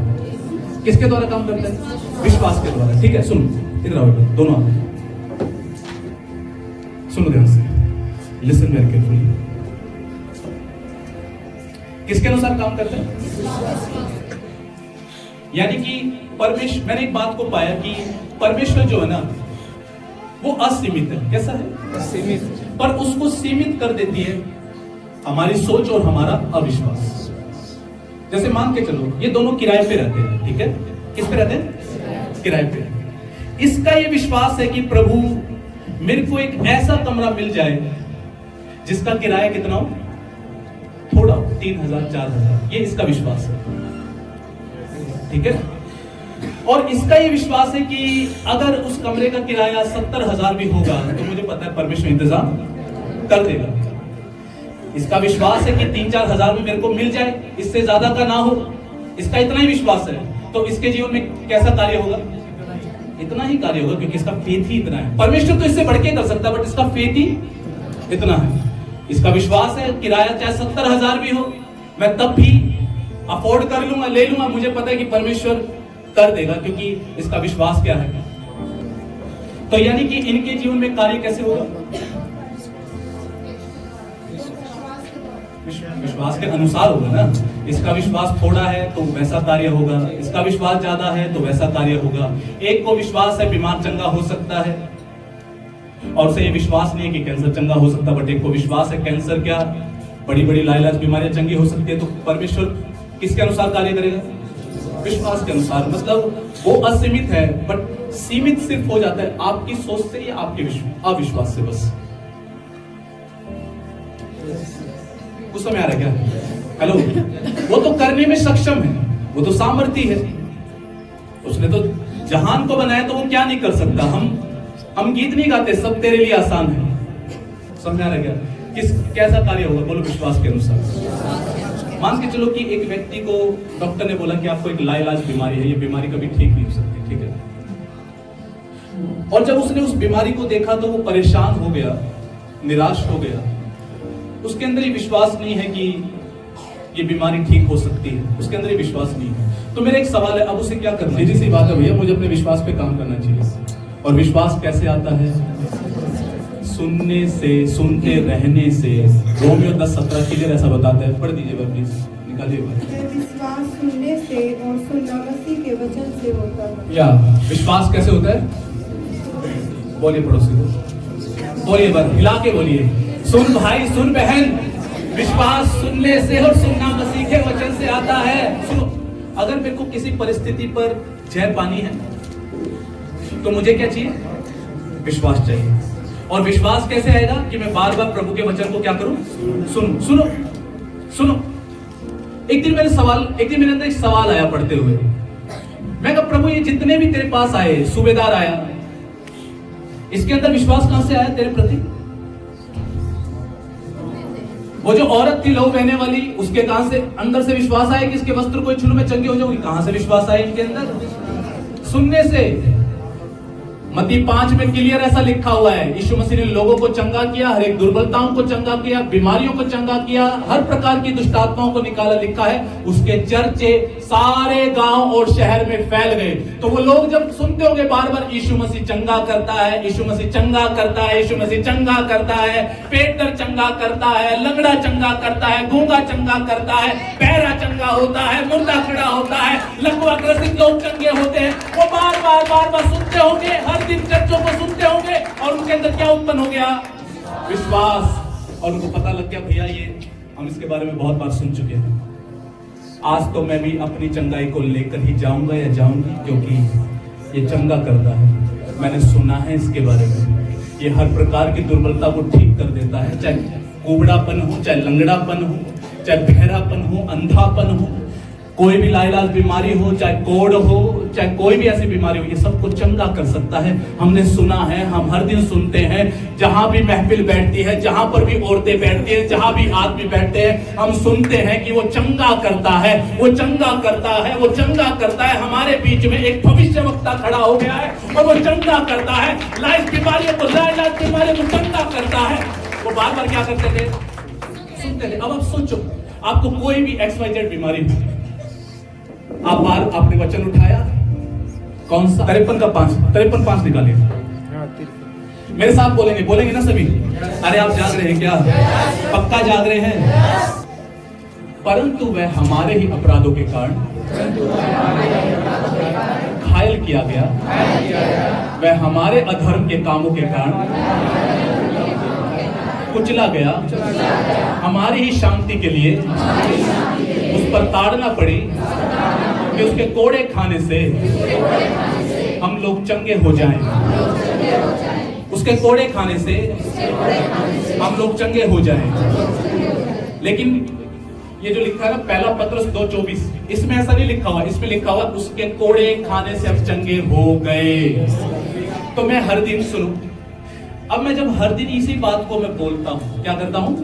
किसके द्वारा काम करता है? विश्वास के द्वारा। ठीक है, सुन इधर आओ, दोनों आओ, सुनो ध्यान से, लिसन वेरी केयरफुली। किसके अनुसार काम करता है? यानी कि परमेश्वर, मैंने एक बात को पाया कि परमेश्वर जो है ना वो असीमित है। कैसा है? असीमित। पर उसको सीमित कर देती है हमारी सोच और हमारा अविश्वास। जैसे मान के चलो ये दोनों किराए पे रहते हैं, ठीक है? किस पे रहते हैं? किराए पे। इसका ये विश्वास है कि प्रभु मेरे को एक ऐसा कमरा मिल जाए जिसका किराया कितना हो? थोड़ा, 3,000 4,000। ये इसका विश्वास है, ठीक है? और इसका ये विश्वास है कि अगर उस कमरे का किराया 70,000 भी होगा तो मुझे पता है परमेश्वर इंतजाम कर देगा। इसका विश्वास है कि 3-4 हजार में मेरे को मिल जाए, इससे ज्यादा का ना हो, इसका इतना ही विश्वास है। तो इसके जीवन में कैसा कार्य होगा? इतना ही कार्य होगा, क्योंकि इसका फेथ ही इतना है। परमेश्वर तो इससे बढ़ के कर सकता है, बट इसका फेथ ही इतना है। इसका विश्वास है किराया चाहे 70,000 भी हो, मैं तब भी अफोर्ड कर लूंगा, ले लूंगा। मुझे पता है कि परमेश्वर कर देगा, क्योंकि इसका विश्वास क्या है। तो यानी कि इनके जीवन में कार्य कैसे होगा? विश्वास के अनुसार होगा ना। इसका विश्वास थोड़ा है तो वैसा कार्य होगा, इसका विश्वास ज्यादा है तो वैसा कार्य होगा। एक को विश्वास है बीमार चंगा हो सकता है, और उसे ये विश्वास नहीं है कि कैंसर चंगा हो सकता, बट एक को विश्वास है कैंसर क्या बड़ी बड़ी लाइलाज बीमारियां चंगी हो सकती है। तो परमेश्वर किसके अनुसार कार्य करेगा? विश्वास के अनुसार। मतलब वो असीमित है, बट सीमित सिर्फ हो जाता है आपकी सोच से या आपके अविश्वास से। बस कुछ समझ आ रहा है क्या? हेलो, वो तो करने में सक्षम है, वो तो सामर्थ्य है। उसने तो जहान को बनाया, तो वो क्या नहीं कर सकता। हम गीत नहीं गाते सब तेरे लिए आसान है। समझ आ रहा है क्या? कैसा कार्य होगा? बोलो विश्वास के अनुसार। मान के चलो कि एक व्यक्ति को डॉक्टर ने बोला कि आपको एक लाइलाज बीमारी है, ये बीमारी कभी ठीक नहीं हो सकती, ठीक है। और जब उसने उस बीमारी को देखा तो वो परेशान हो गया, निराश हो गया। उसके अंदर ये विश्वास नहीं है कि ये बीमारी ठीक हो सकती है, उसके अंदर ये विश्वास नहीं है। तो मेरा एक सवाल है, अब उसे क्या करना? सीधी सी बात है भैया, मुझे अपने विश्वास पे काम करना चाहिए। और विश्वास कैसे आता है? सुनने से, सुनते रहने से। रोमियो 10:17 क्लियर ऐसा बताता है। पढ़ दीजिए प्लीज, निकालिए। विश्वास सुनने से और सुनना मसीह के वचन से होता है। या विश्वास कैसे होता है? बोलिए पड़ोसी को, बोलिए बार हिला के बोलिए। सुन भाई, सुन बहन, विश्वास सुनने से और सुनना मसीह के वचन से आता है। सुनो, अगर मेरे को किसी परिस्थिति पर जय पानी है तो मुझे क्या चाहिए? विश्वास चाहिए। और विश्वास कैसे आएगा? कि मैं बार बार प्रभु के वचन को क्या करूं? सुनो सुनो। एक दिन मेरे अंदर एक सवाल आया पढ़ते हुए। मैं कहा प्रभु, ये जितने भी तेरे पास आए, सूबेदार आया, इसके अंदर विश्वास कहां से आया तेरे प्रति? वो जो औरत थी लहू बहने वाली, उसके कहां से अंदर से विश्वास आया कि इसके वस्त्र को छूलूं मैं चंगी हो जाऊंगी? कहां से विश्वास आया इनके अंदर? सुनने से। मत्ती 5 में क्लियर ऐसा लिखा हुआ है, यीशु मसीह ने लोगों को चंगा किया, हर एक दुर्बलताओं को चंगा किया, बीमारियों को चंगा किया, हर प्रकार की दुष्ट आत्माओं को निकाला। लिखा है उसके चर्चे सारे गांव और शहर में फैल गए। तो वो लोग जब सुनते होंगे बार बार यीशु मसीह चंगा करता है, यीशु मसीह चंगा करता है, यीशु मसीह चंगा करता है, पेट दर्द चंगा करता है, लंगड़ा चंगा करता है, गूंगा चंगा करता है, बहरा चंगा होता है, मुर्दा खड़ा होता है, लकवा ग्रसित लोग चंगे होते हैं। वो बार बार सुनते होंगे, हर दिन चर्चों को सुनते होंगे, और उनके अंदर क्या उत्पन्न हो गया? विश्वास। और उनको पता लग गया भैया ये हम इसके बारे में बहुत बार सुन चुके हैं, आज तो मैं भी अपनी चंगाई को लेकर ही जाऊंगा या जाऊंगी, क्योंकि ये चंगा करता है। मैंने सुना है इसके बारे में, ये हर प्रकार की दुर्बलता को ठीक कर देता है, चाहे कुबड़ापन हो, चाहे लंगड़ापन हो, चाहे बहरापन हो, अंधापन हो, कोई भी लाइलाज बीमारी हो, चाहे कोढ़ हो, चाहे कोई भी ऐसी बीमारी हो, ये सबको चंगा कर सकता है। हमने सुना है, हम हर दिन सुनते हैं, जहां भी महफिल बैठती है, जहां पर भी औरतें बैठती हैं, जहां भी आदमी बैठते हैं, हम सुनते हैं कि वो चंगा करता है, वो चंगा करता है, वो चंगा करता है। हमारे बीच में एक भविष्यवक्ता खड़ा हो गया है और वो चंगा करता है, लाइलाज बीमारियों को चंगा करता है। वो बार बार क्या करते थे? सुनते थे। अब आप सोचो, आपको कोई भी XYZ बीमारी हो, आप बार आपने वचन उठाया, कौन सा? 53 निकालिए। मेरे साथ बोलेंगे ना सभी? अरे आप जाग रहे हैं क्या? पक्का जाग रहे हैं? परंतु वह हमारे ही अपराधों के कारण घायल किया गया, वह हमारे अधर्म के कामों के कारण कुचला गया, हमारी ही शांति के लिए उस पर ताड़ना पड़ी कि उसके कोड़े खाने से हम लोग चंगे हो जाएं। उसके कोड़े खाने से हम लोग चंगे हो जाएं। लेकिन ये जो लिखा है ना, पहला पत्रस 2:24, इसमें ऐसा नहीं लिखा हुआ, इसमें लिखा हुआ उसके कोड़े खाने से हम चंगे हो गए। तो मैं हर दिन सुनूं। अब मैं जब हर दिन इसी बात को मैं बोलता हूं, क्या करता हूं?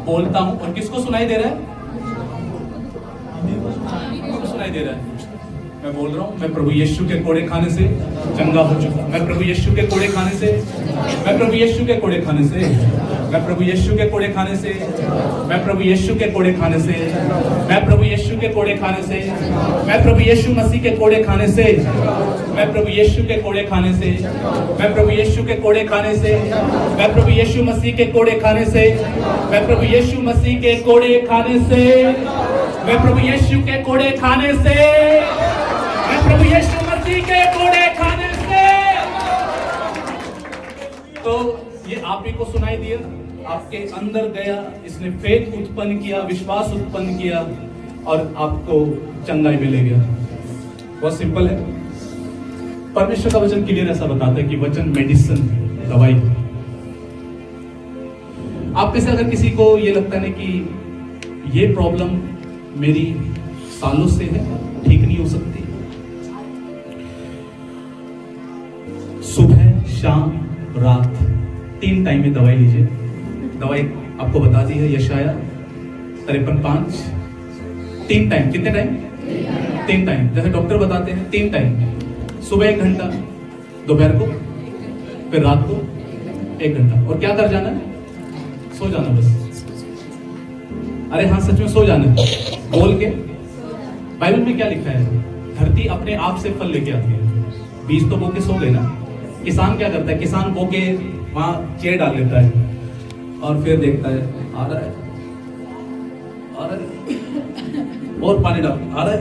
बोलता हूं और किसको सुनाई दे रहा है? किसको सुनाई दे रहा है? मैं बोल रहा हूं, मैं प्रभु यीशु के कोड़े खाने से चंगा हो चुका। मैं प्रभु यीशु के कोड़े खाने से, मैं प्रभु यीशु के कोड़े खाने से, मैं प्रभु यीशु के कोड़े खाने से, मैं प्रभु यीशु के कोड़े खाने से, मैं प्रभु यीशु के कोड़े खाने से, मैं प्रभु यीशु मसीह के कोड़े खाने से, मैं प्रभु यीशु के कोड़े खाने से, मैं प्रभु यीशु के कोड़े खाने से, मैं प्रभु यीशु मसीह के कोड़े खाने से, मैं प्रभु यीशु मसीह के कोड़े खाने से, मैं प्रभु यीशु के कोड़े खाने से, मैं प्रभु यीशु मसीह के कोड़े खाने से। तो ये आप ही को सुनाई दिया, आपके अंदर गया, इसने फेथ उत्पन्न किया, विश्वास उत्पन्न किया और आपको चंगाई में ले गया। बहुत सिंपल है। परमेश्वर का वचन क्लियर ऐसा बताता है कि वचन मेडिसिन, दवाई। आप में से अगर किसी को ये लगता है कि ये प्रॉब्लम मेरी सालों से है, ठीक नहीं हो सकती, सुबह शाम रात 3 टाइम में दवाई लीजिए। दवाई आपको बता दी है यशाया 53:5। 3 टाइम, कितने टाइम? 3 टाइम, जैसे डॉक्टर बताते हैं 3 टाइम, सुबह 1 घंटा, दोपहर को, फिर रात को 1 घंटा। और क्या कर जाना है? सो जाना बस। अरे हाँ, सच में सो जाना है बोल के। बाइबल में क्या लिखा है? धरती अपने आप से फल लेके आती है। बीज तो बो के सो गए ना। किसान क्या करता है? किसान बो के वहां चेर डाल लेता है और फिर देखता है आ रहा है, आ रहा है, और पानी डाल आ रहा है।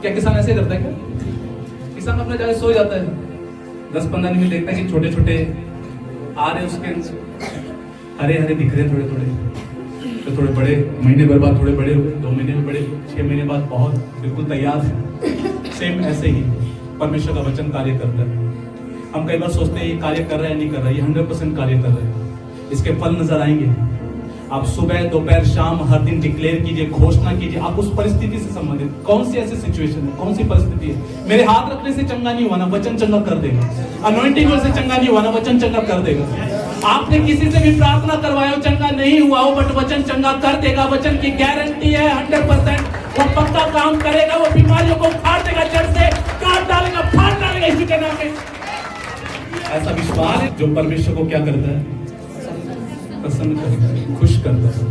क्या किसान ऐसे करता है? क्या किसान अपने जाके सो जाता है? 10-15 मिनट देखता है कि छोटे छोटे आ रहे, उसके हरे हरे दिख रहे थोड़े थोड़े, तो थोड़े बड़े, महीने भर बाद थोड़े बड़े हुए, 2 महीने में बड़े, 6 महीने बाद बहुत बिल्कुल तैयार है। सेम ऐसे ही परमेश्वर का वचन कार्य करता है। हम कई बार सोचते हैं ये कार्य कर रहा है, नहीं कर रहा है। ये 100% कार्य कर रहा है। इसके फल नजर आएंगे। आप सुबह दोपहर शाम हर दिन डिक्लेयर कीजिए, घोषणा कीजिए। आप उस परिस्थिति से संबंधित, कौन सी ऐसी सिचुएशन है, कौन सी परिस्थिति है, मेरे हाथ रखने से चंगा नहीं हुआ ना, वचन चंगा कर देगा। अनॉइंटिंग से चंगा नहीं हुआ ना, वचन चंगा कर देगा। आपने किसी से भी प्रार्थना करवाया, चंगा नहीं हुआ हो, बट वचन चंगा कर देगा। वचन की गारंटी है 100%। वो पक्का काम करेगा। वो बीमारियों को फाड़ देगा, जड़ से काट डालेगा, फाड़ डालेगा यीशु के नाम में। ऐसा विश्वास है जो परमेश्वर को क्या करता है? प्रसन्न करता है, खुश करता है।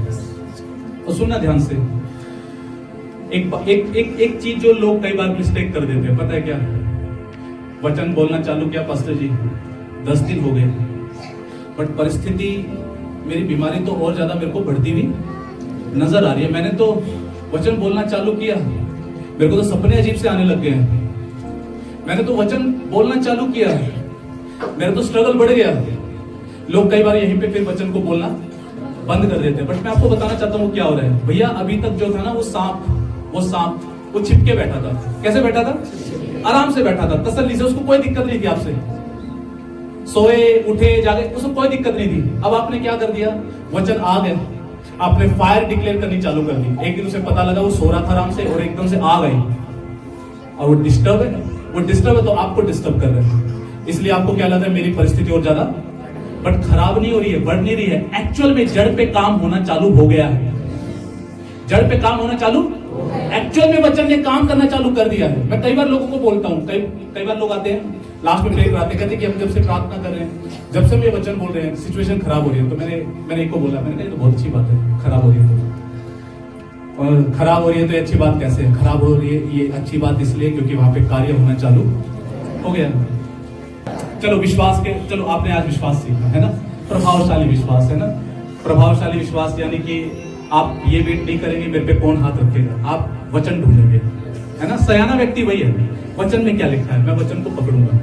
तो सुनना ध्यान से। एक चीज जो लोग कई बार मिस्टेक कर देते हैं, पता है क्या? वचन बोलना चालू किया पास्टर जी, 10 दिन हो गए, बट परिस्थिति, मेरी बीमारी तो और ज्यादा मेरे को बढ़ती हुई नजर आ रही है। मैंने तो वचन बोलना चालू किया, मेरे को तो सपने अजीब से आने लग गए हैं। मैंने तो वचन बोलना चालू किया, मेरा तो स्ट्रगल बढ़ गया। लोग कई बार यहीं पे फिर वचन को बोलना बंद कर देते हैं। बट मैं आपको बताना चाहता हूँ क्या हो रहा है। भैया अभी तक जो था ना, वो सांप वो छिपके बैठा था। कैसे बैठा था? आराम से बैठा था, तसल्ली से। उसको कोई दिक्कत नहीं थी आपसे, सोए उठे जागे, उसको कोई दिक्कत नहीं थी। अब आपने क्या कर दिया? वचन आ गया, आपने फायर डिक्लेयर करनी चालू कर दी। एक दिन उसे पता लगा वो सो रहा था आराम से, और एकदम से आ गई, और वो डिस्टर्ब है तो आपको डिस्टर्ब कर रहे हैं। इसलिए आपको क्या लगता है? मेरी परिस्थिति और ज्यादा, बट खराब नहीं हो रही है, बढ़ नहीं रही है। एक्चुअल में जड़ पे काम होना चालू हो गया है। जड़ पे काम होना चालू, एक्चुअल में वचन ने काम करना चालू कर दिया है। मैं कई बार लोगों को बोलता हूँ, कई बार लोग आते हैं लास्ट में प्रे कराते, कहते कि हम जब से प्रार्थना कर रहे हैं, जब से हम ये वचन बोल रहे हैं, सिचुएशन खराब हो रही है। तो मैंने एक को बोला, मैंने कहा ये तो बहुत अच्छी बात है, खराब हो रही है तो, और खराब हो रही है तो ये अच्छी बात कैसे है? खराब हो रही है ये अच्छी बात इसलिए क्योंकि वहां पे कार्य होना चालू हो गया। चलो विश्वास के, चलो आपने आज विश्वास सीखा है ना, प्रभावशाली विश्वास है ना। प्रभावशाली विश्वास यानी कि आप ये वेट नहीं करेंगे मेरे पे कौन हाथ रखेगा, आप वचन ढूंढेंगे, है ना। सयाना व्यक्ति वही है, वचन में क्या लिखा है मैं वचन को पकड़ूंगा।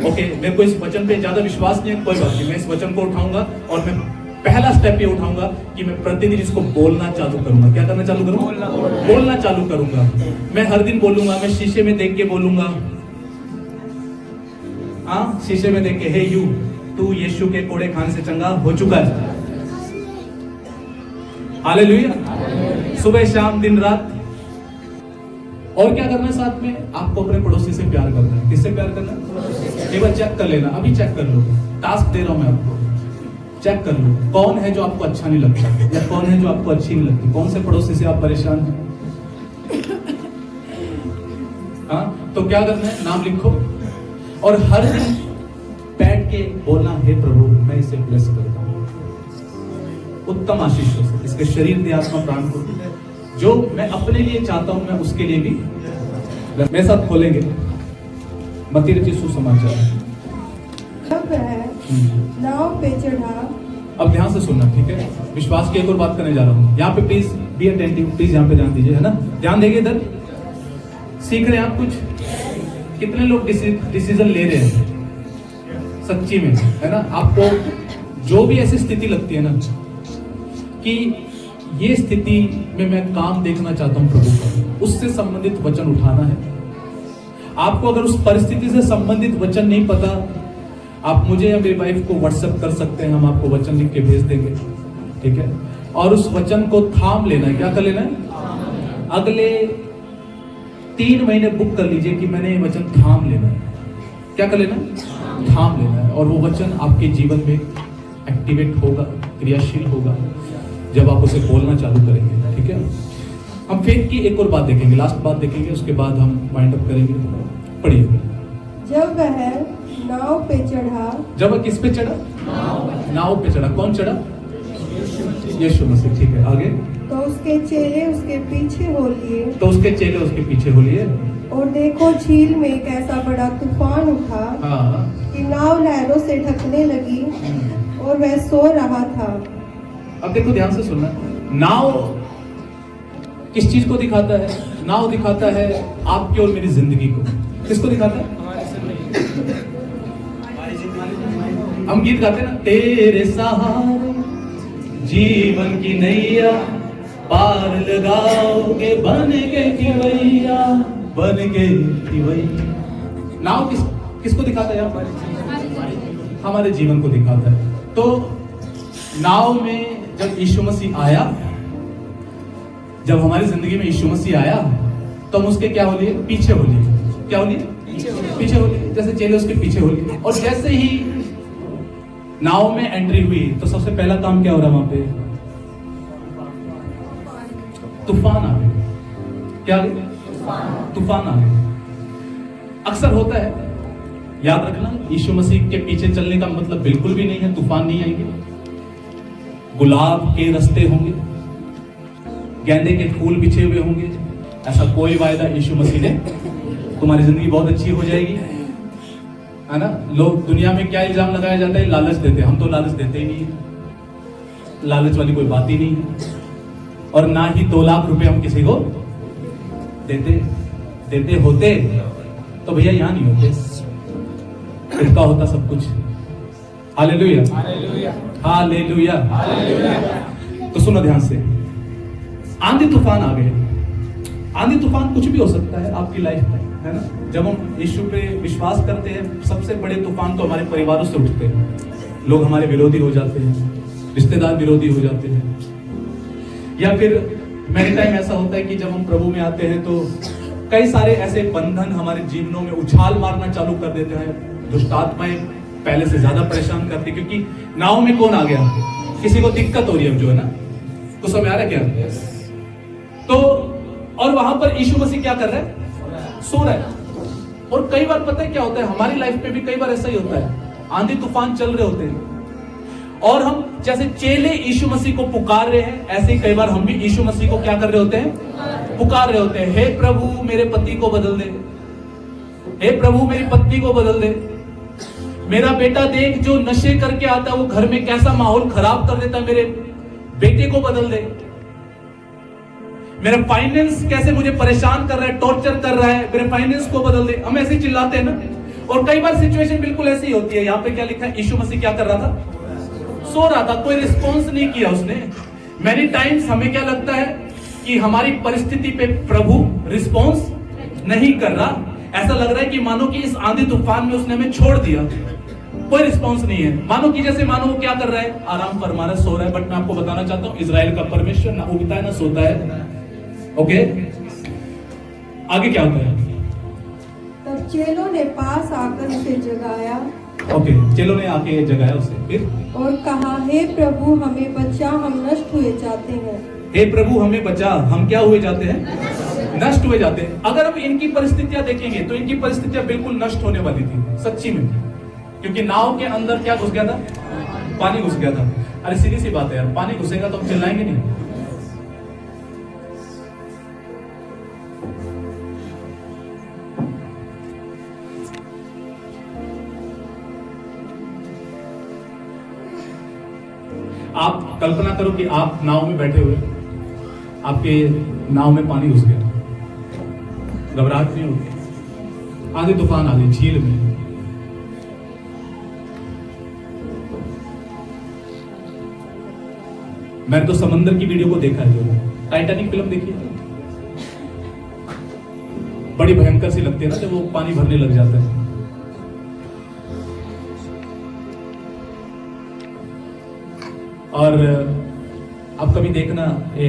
ओके, मेरे को इस वचन पे ज्यादा विश्वास नहीं है, कोई बात नहीं, मैं इस वचन को उठाऊंगा और मैं पहला स्टेप ये उठाऊंगा कि मैं प्रतिदिन इसको बोलना चालू करूंगा। क्या करना चालू करूंगा? बोलना चालू करूंगा। मैं हर दिन बोलूंगा, मैं शीशे में देख के बोलूंगा। हाँ, शीशे में देख के, हे यू, तू यीशु के कोड़े खाने से चंगा हो चुका है। हालेलुया। सुबह शाम दिन रात। और क्या करना है साथ में? आपको अपने पड़ोसी से प्यार करना है। किससे प्यार करना है? एक बार चेक कर लेना, अभी चेक कर लो, टास्क दे रहा हूं मैं आपको, चेक कर लो कौन है जो आपको अच्छा नहीं लगता या कौन है जो आपको अच्छी नहीं लगती, कौन से पड़ोसी से आप परेशान हैं। हाँ, तो क्या करना है, नाम लिखो और हर दिन बैठ के बोलना, हे प्रभु मैं इसे ब्लेस करता हूँ उत्तम आशीषों से, इसके शरीर दे आत्मा प्राण को, जो मैं अपने लिए चाहता हूं मैं उसके लिए भी। मेरे साथ खोलेंगे मत्ती रचित सुसमाचार। जब वह नाव पे चढ़ा, अब ध्यान से सुनना, ठीक है, विश्वास की एक और बात करने जा रहा हूं यहाँ पे, प्लीज बी अटेंटिव, प्लीज यहाँ पे ध्यान दीजिए, है ना, ध्यान देंगे इधर। सीख रहे हैं आप कुछ? कितने लोग डिसीजन ले रहे हैं सच्ची में, है ना? आपको जो भी ऐसी स्थिति लगती है ना कि ये स्थिति में मैं काम देखना चाहता हूं प्रभु का, उससे संबंधित वचन उठाना है। आपको अगर उस परिस्थिति से संबंधित वचन नहीं पता, आप मुझे या मेरी वाइफ को व्हाट्सएप कर सकते हैं, हम आपको वचन लिख के भेज देंगे, ठीक है। और उस वचन को थाम लेना है। क्या कर लेना है? अगले 3 महीने बुक कर लीजिए कि मैंने ये वचन थाम लेना है। क्या कर लेना है? थाम लेना है। और वो वचन आपके जीवन में एक्टिवेट होगा, क्रियाशील होगा जब आप उसे बोलना चालू करेंगे, ठीक है। हम फेथ की एक और बात देखेंगे, लास्ट बात देखेंगे, उसके बाद हम वाइंड अप करेंगे। पढ़िए। जब वह नाव पे चढ़ा, जब वह किस पे चढ़ा? नाव पे चढ़ा। कौन चढ़ा? यीशु मसीह, ठीक है। आगे? तो उसके चेले उसके पीछे हो लिए, तो उसके चेले उसके पीछे हो लिए, और देखो झील में एक ऐसा बड़ा तूफान उठा हाँ, कि नाव लहरों से ढकने लगी और वह सो रहा था। अब देखो ध्यान से सुनना, नाव किस चीज को दिखाता है? नाव दिखाता है आपकी और मेरी जिंदगी को। किसको दिखाता है? हम गीत गाते हैं ना, तेरे सहारे जीवन की नैया पार लगाओगे बन के खिवैया, बन के खिवैया। नाव किसको दिखाता है? हमारे जीवन को दिखाता है। तो नाव में जब यीशु मसीह आया, जब हमारी जिंदगी में यीशु मसीह आया, तो हम उसके क्या हो लिए? पीछे हो लिए। क्या हो लिए? पीछे हो लिए। जैसे चेले उसके पीछे हो लिए। और जैसे ही नाव में एंट्री हुई तो सबसे पहला काम क्या हो रहा वहां पे? तूफान आ गए। क्या आ गए? तूफान आ गए। अक्सर होता है, याद रखना, यीशु मसीह के पीछे चलने का मतलब बिल्कुल भी नहीं है तूफान नहीं आएंगे। गुलाब के रास्ते होंगे, गेंदे के फूल बिछे हुए होंगे। ऐसा कोई वायदा यीशु मसीह ने, तुम्हारी जिंदगी बहुत अच्छी हो जाएगी, है ना। लोग दुनिया में क्या इल्जाम लगाया जाता है? लालच देते हैं। हम तो लालच देते ही नहीं है, लालच वाली कोई बात ही नहीं है। और ना ही 2 लाख रुपए हम किसी को देते होते तो भैया यहां नहीं होते, इनका होता सब कुछ। Hallelujah, hallelujah. तो सुनो ध्यान से, आंधी तूफान आ गए। आंधी तूफान कुछ भी हो सकता है आपकी लाइफ में, है ना। जब हम यीशु पे विश्वास करते हैं, सबसे बड़े तूफान तो हमारे परिवारों से उठते हैं। लोग हमारे विरोधी हो जाते हैं, रिश्तेदार विरोधी हो जाते हैं, या फिर मेरे टाइम ऐसा होता है कि जब हम प्रभु में आते हैं तो कई सारे ऐसे बंधन हमारे जीवनों में उछाल मारना चालू कर देते हैं। दुष्ट आत्माएं पहले से ज्यादा परेशान करती, क्योंकि नाव में कौन आ गया? किसी को दिक्कत हो रही है, जो है ना, कुछ समझ आ रहा है क्या? तो और वहां पर यीशु मसीह क्या कर रहा है? सो रहा है। और कई बार पता है क्या होता है, हमारी लाइफ में भी कई बार ऐसा ही होता है, आंधी तूफान चल रहे होते हैं और हम जैसे चेले यीशु मसीह को पुकार रहे हैं, ऐसे ही कई बार हम भी यीशु मसीह को क्या कर रहे होते हैं? पुकार रहे होते हैं। हे प्रभु मेरे पति को बदल दे, हे प्रभु मेरी पत्नी को बदल दे, मेरा बेटा देख जो नशे करके आता है, वो घर में कैसा माहौल खराब कर देता है, मेरे बेटे को बदल दे, मेरा फाइनेंस कैसे मुझे परेशान कर रहा है, टॉर्चर कर रहा है, मेरे फाइनेंस को बदल दे। हम ऐसे ही चिल्लाते हैं ना। और कई बार सिचुएशन बिल्कुल ऐसी होती है। यहाँ पे क्या लिखा है? यीशु मसीह क्या कर रहा था? सो रहा था, कोई रिस्पॉन्स नहीं किया उसने। मैनी टाइम्स हमें क्या लगता है कि हमारी परिस्थिति पे प्रभु रिस्पॉन्स नहीं कर रहा। ऐसा लग रहा है कि मानो कि इस आंधी तूफान में उसने हमें छोड़ दिया, कोई रिस्पॉन्स नहीं है। मानो कि जैसे मानो वो क्या कर रहा है? आराम फरमा रहा है, सो रहा है। बट मैं आपको बताना चाहता हूं, इजराइल का परमेश्वर ना उगता है ना सोता है। ओके, आगे क्या होता है? तब चेलों ने पास आकर उसे जगाया ओके, चेलों ने आके जगाया उसे, फिर और कहा, हे प्रभु हमें बचा, हम नष्ट हुए जाते हैं। हे प्रभु हमें बचा, हम क्या हुए जाते हैं? नष्ट हुए जाते हैं। अगर हम इनकी परिस्थितियां देखेंगे तो इनकी परिस्थितियां बिल्कुल नष्ट होने वाली थी, सच्ची में, क्योंकि नाव के अंदर क्या घुस गया था? पानी घुस गया था। अरे सीधी सी बात है यार, पानी घुसेगा तो हम चिल्लाएंगे नहीं? आप कल्पना करो कि आप नाव में बैठे हुए, आपके नाव में पानी घुस गया, घबराहट नहीं होती? आंधी तूफान आ गई झील में, मैंने तो समंदर की वीडियो को देखा है, जो टाइटैनिक फिल्म देखी है, बड़ी भयंकर सी लगती है ना जब वो पानी भरने लग जाता है। और आप कभी देखना, ये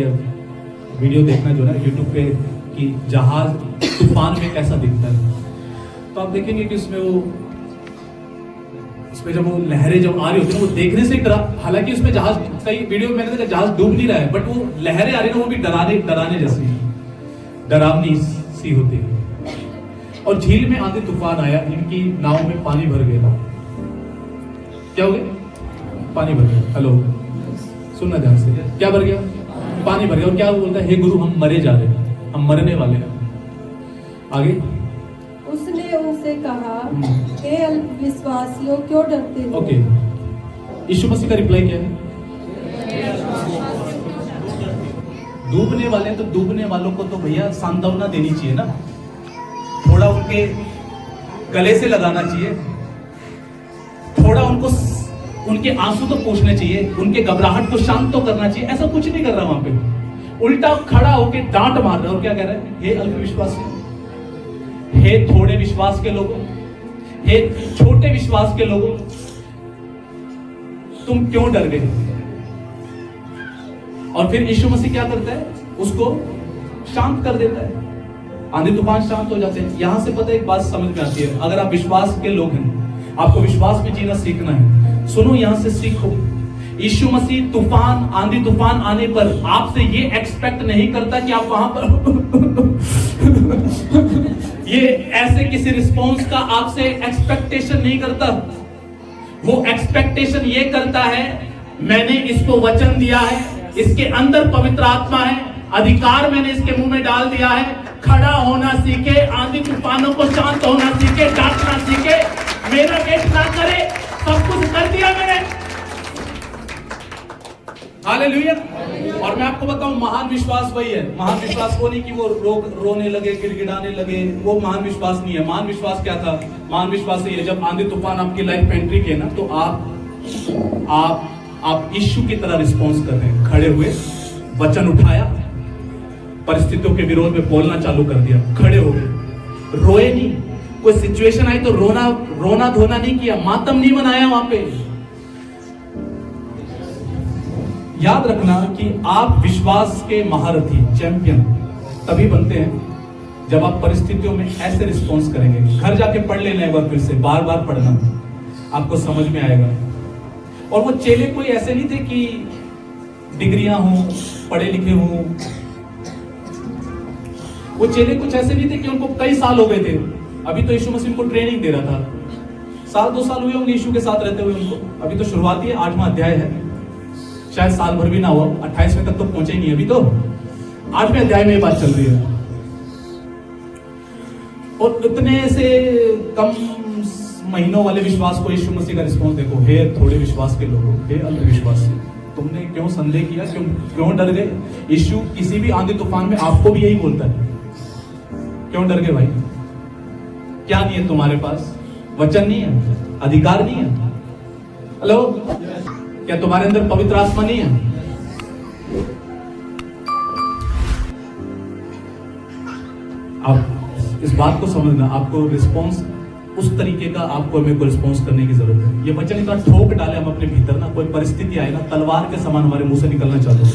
वीडियो देखना जो ना YouTube पे, कि जहाज तूफान में कैसा दिखता है, तो आप देखेंगे कि उसमें जब वो लहरें जब आ रही होती है, वो देखने से डरा, हालांकि उसमें जहाज, कई वीडियो में मैंने देखा जहाज डूब नहीं रहा है, बट वो लहरें आ रही है, वो भी डराने जैसी, डरावनी सी होती है। और झील में आंधी तूफान आया, इनकी नाव में पानी भर गया। क्या हो गया? पानी भर गया। हेलो, सुनना ध्यान से, क्या भर गया? पानी भर गया। और क्या बोलता है? हे गुरु हम मरे जा रहे हैं, हम मरने वाले हैं। आगे उसने उनसे कहा, हे अल्पविश्वासियों क्यों डरते हो? ओके, यीशु मसीह का रिप्लाई क्या है? डूबने वाले, तो डूबने वालों को तो भैया सांत्वना देनी चाहिए ना, थोड़ा उनके गले से लगाना चाहिए, थोड़ा उनके आंसू तो पोंछने चाहिए, उनके घबराहट को शांत तो करना चाहिए। ऐसा कुछ नहीं कर रहा वहां पे, उल्टा खड़ा होके डांट मार रहा है। और क्या कह रहा है? हे अल्पविश्वासी, हे थोड़े विश्वास के लोगों, हे छोटे विश्वास के लोगों, तुम क्यों डर गए? और फिर यीशु मसीह क्या करता है? उसको शांत कर देता है, आंधी तूफान शांत हो जाते हैं। यहां से पता एक बात समझ में आती है, अगर आप विश्वास के लोग हैं, आपको विश्वास में जीना सीखना है, सुनो यहां से सीखो। यीशु मसीह तूफान, आंधी तूफान आने पर आपसे ये एक्सपेक्ट नहीं करता कि आप वहां पर ये ऐसे किसी रिस्पॉन्स का आपसे एक्सपेक्टेशन नहीं करता। वो एक्सपेक्टेशन ये करता है, मैंने इसको वचन दिया है, इसके अंदर पवित्र आत्मा है, अधिकार मैंने इसके मुंह में डाल दिया है, खड़ा होना सीखे, आंधी तूफानों को शांत होना सीखे, डांटना सीखे, मेरा वेट ना करे, सब कुछ कर दिया मैंने। हालेलुया। और मैं आपको बताऊं, महान विश्वास वही है। महान विश्वास वो नहीं कि वो रोने लगे, गिड़गिड़ाने लगे, वो महान विश्वास नहीं है। महान विश्वास क्या था? महान विश्वास ये है, जब आंधी तूफान आपकी लाइफ में एंट्री किए ना, तो आप यीशु की तरह रिस्पॉन्स कर रहे हैं, खड़े हुए, वचन उठाया, परिस्थितियों के विरोध में बोलना चालू कर दिया, खड़े हो गए, रोए नहीं, कोई सिचुएशन आई तो रोना धोना नहीं किया, मातम नहीं मनाया वहां पे। याद रखना कि आप विश्वास के महारथी, चैंपियन तभी बनते हैं जब आप परिस्थितियों में ऐसे रिस्पॉन्स करेंगे। घर जाके पढ़ लेना एक बार, फिर से बार बार पढ़ना, आपको समझ में आएगा। और वो चेले कोई ऐसे नहीं थे कि डिग्रियां हों, पढ़े लिखे हों, वो चेले कुछ ऐसे नहीं थे कि उनको कई साल हो गए थे। अभी तो यीशु मसीह को ट्रेनिंग दे रहा था, साल 2 साल हुए होंगे यीशु के साथ रहते हुए उनको। अभी तो शुरुआती है, 8वां अध्याय है, शायद साल भर भी ना हुआ, 28वें तक तो पहुंचे ही नहीं, अभी तो 8वें अध्याय में ये बात चल रही है। और इतने से कम महीनों वाले विश्वास को यीशु मसीह का रिस्पॉन्स देखो, हे थोड़े विश्वास के लोगों, हे अल्पविश्वासी, तुमने क्यों संदेह किया, क्यों डर गए? यीशु किसी भी आंधी तूफान में आपको भी यही बोलता है, क्यों डर गए भाई? क्या नहीं है तुम्हारे पास? वचन नहीं है, अधिकार नहीं है? हेलो, क्या तुम्हारे अंदर पवित्र आत्मा नहीं है? आप इस बात को समझना, आपको रिस्पॉन्स उस तरीके का, आपको मेरे को रिस्पॉन्स करने की जरूरत है। ये वचन इतना ठोक डाले हम अपने भीतर ना, कोई परिस्थिति आए ना, तलवार के समान हमारे मुंह से निकलना चाहते हो।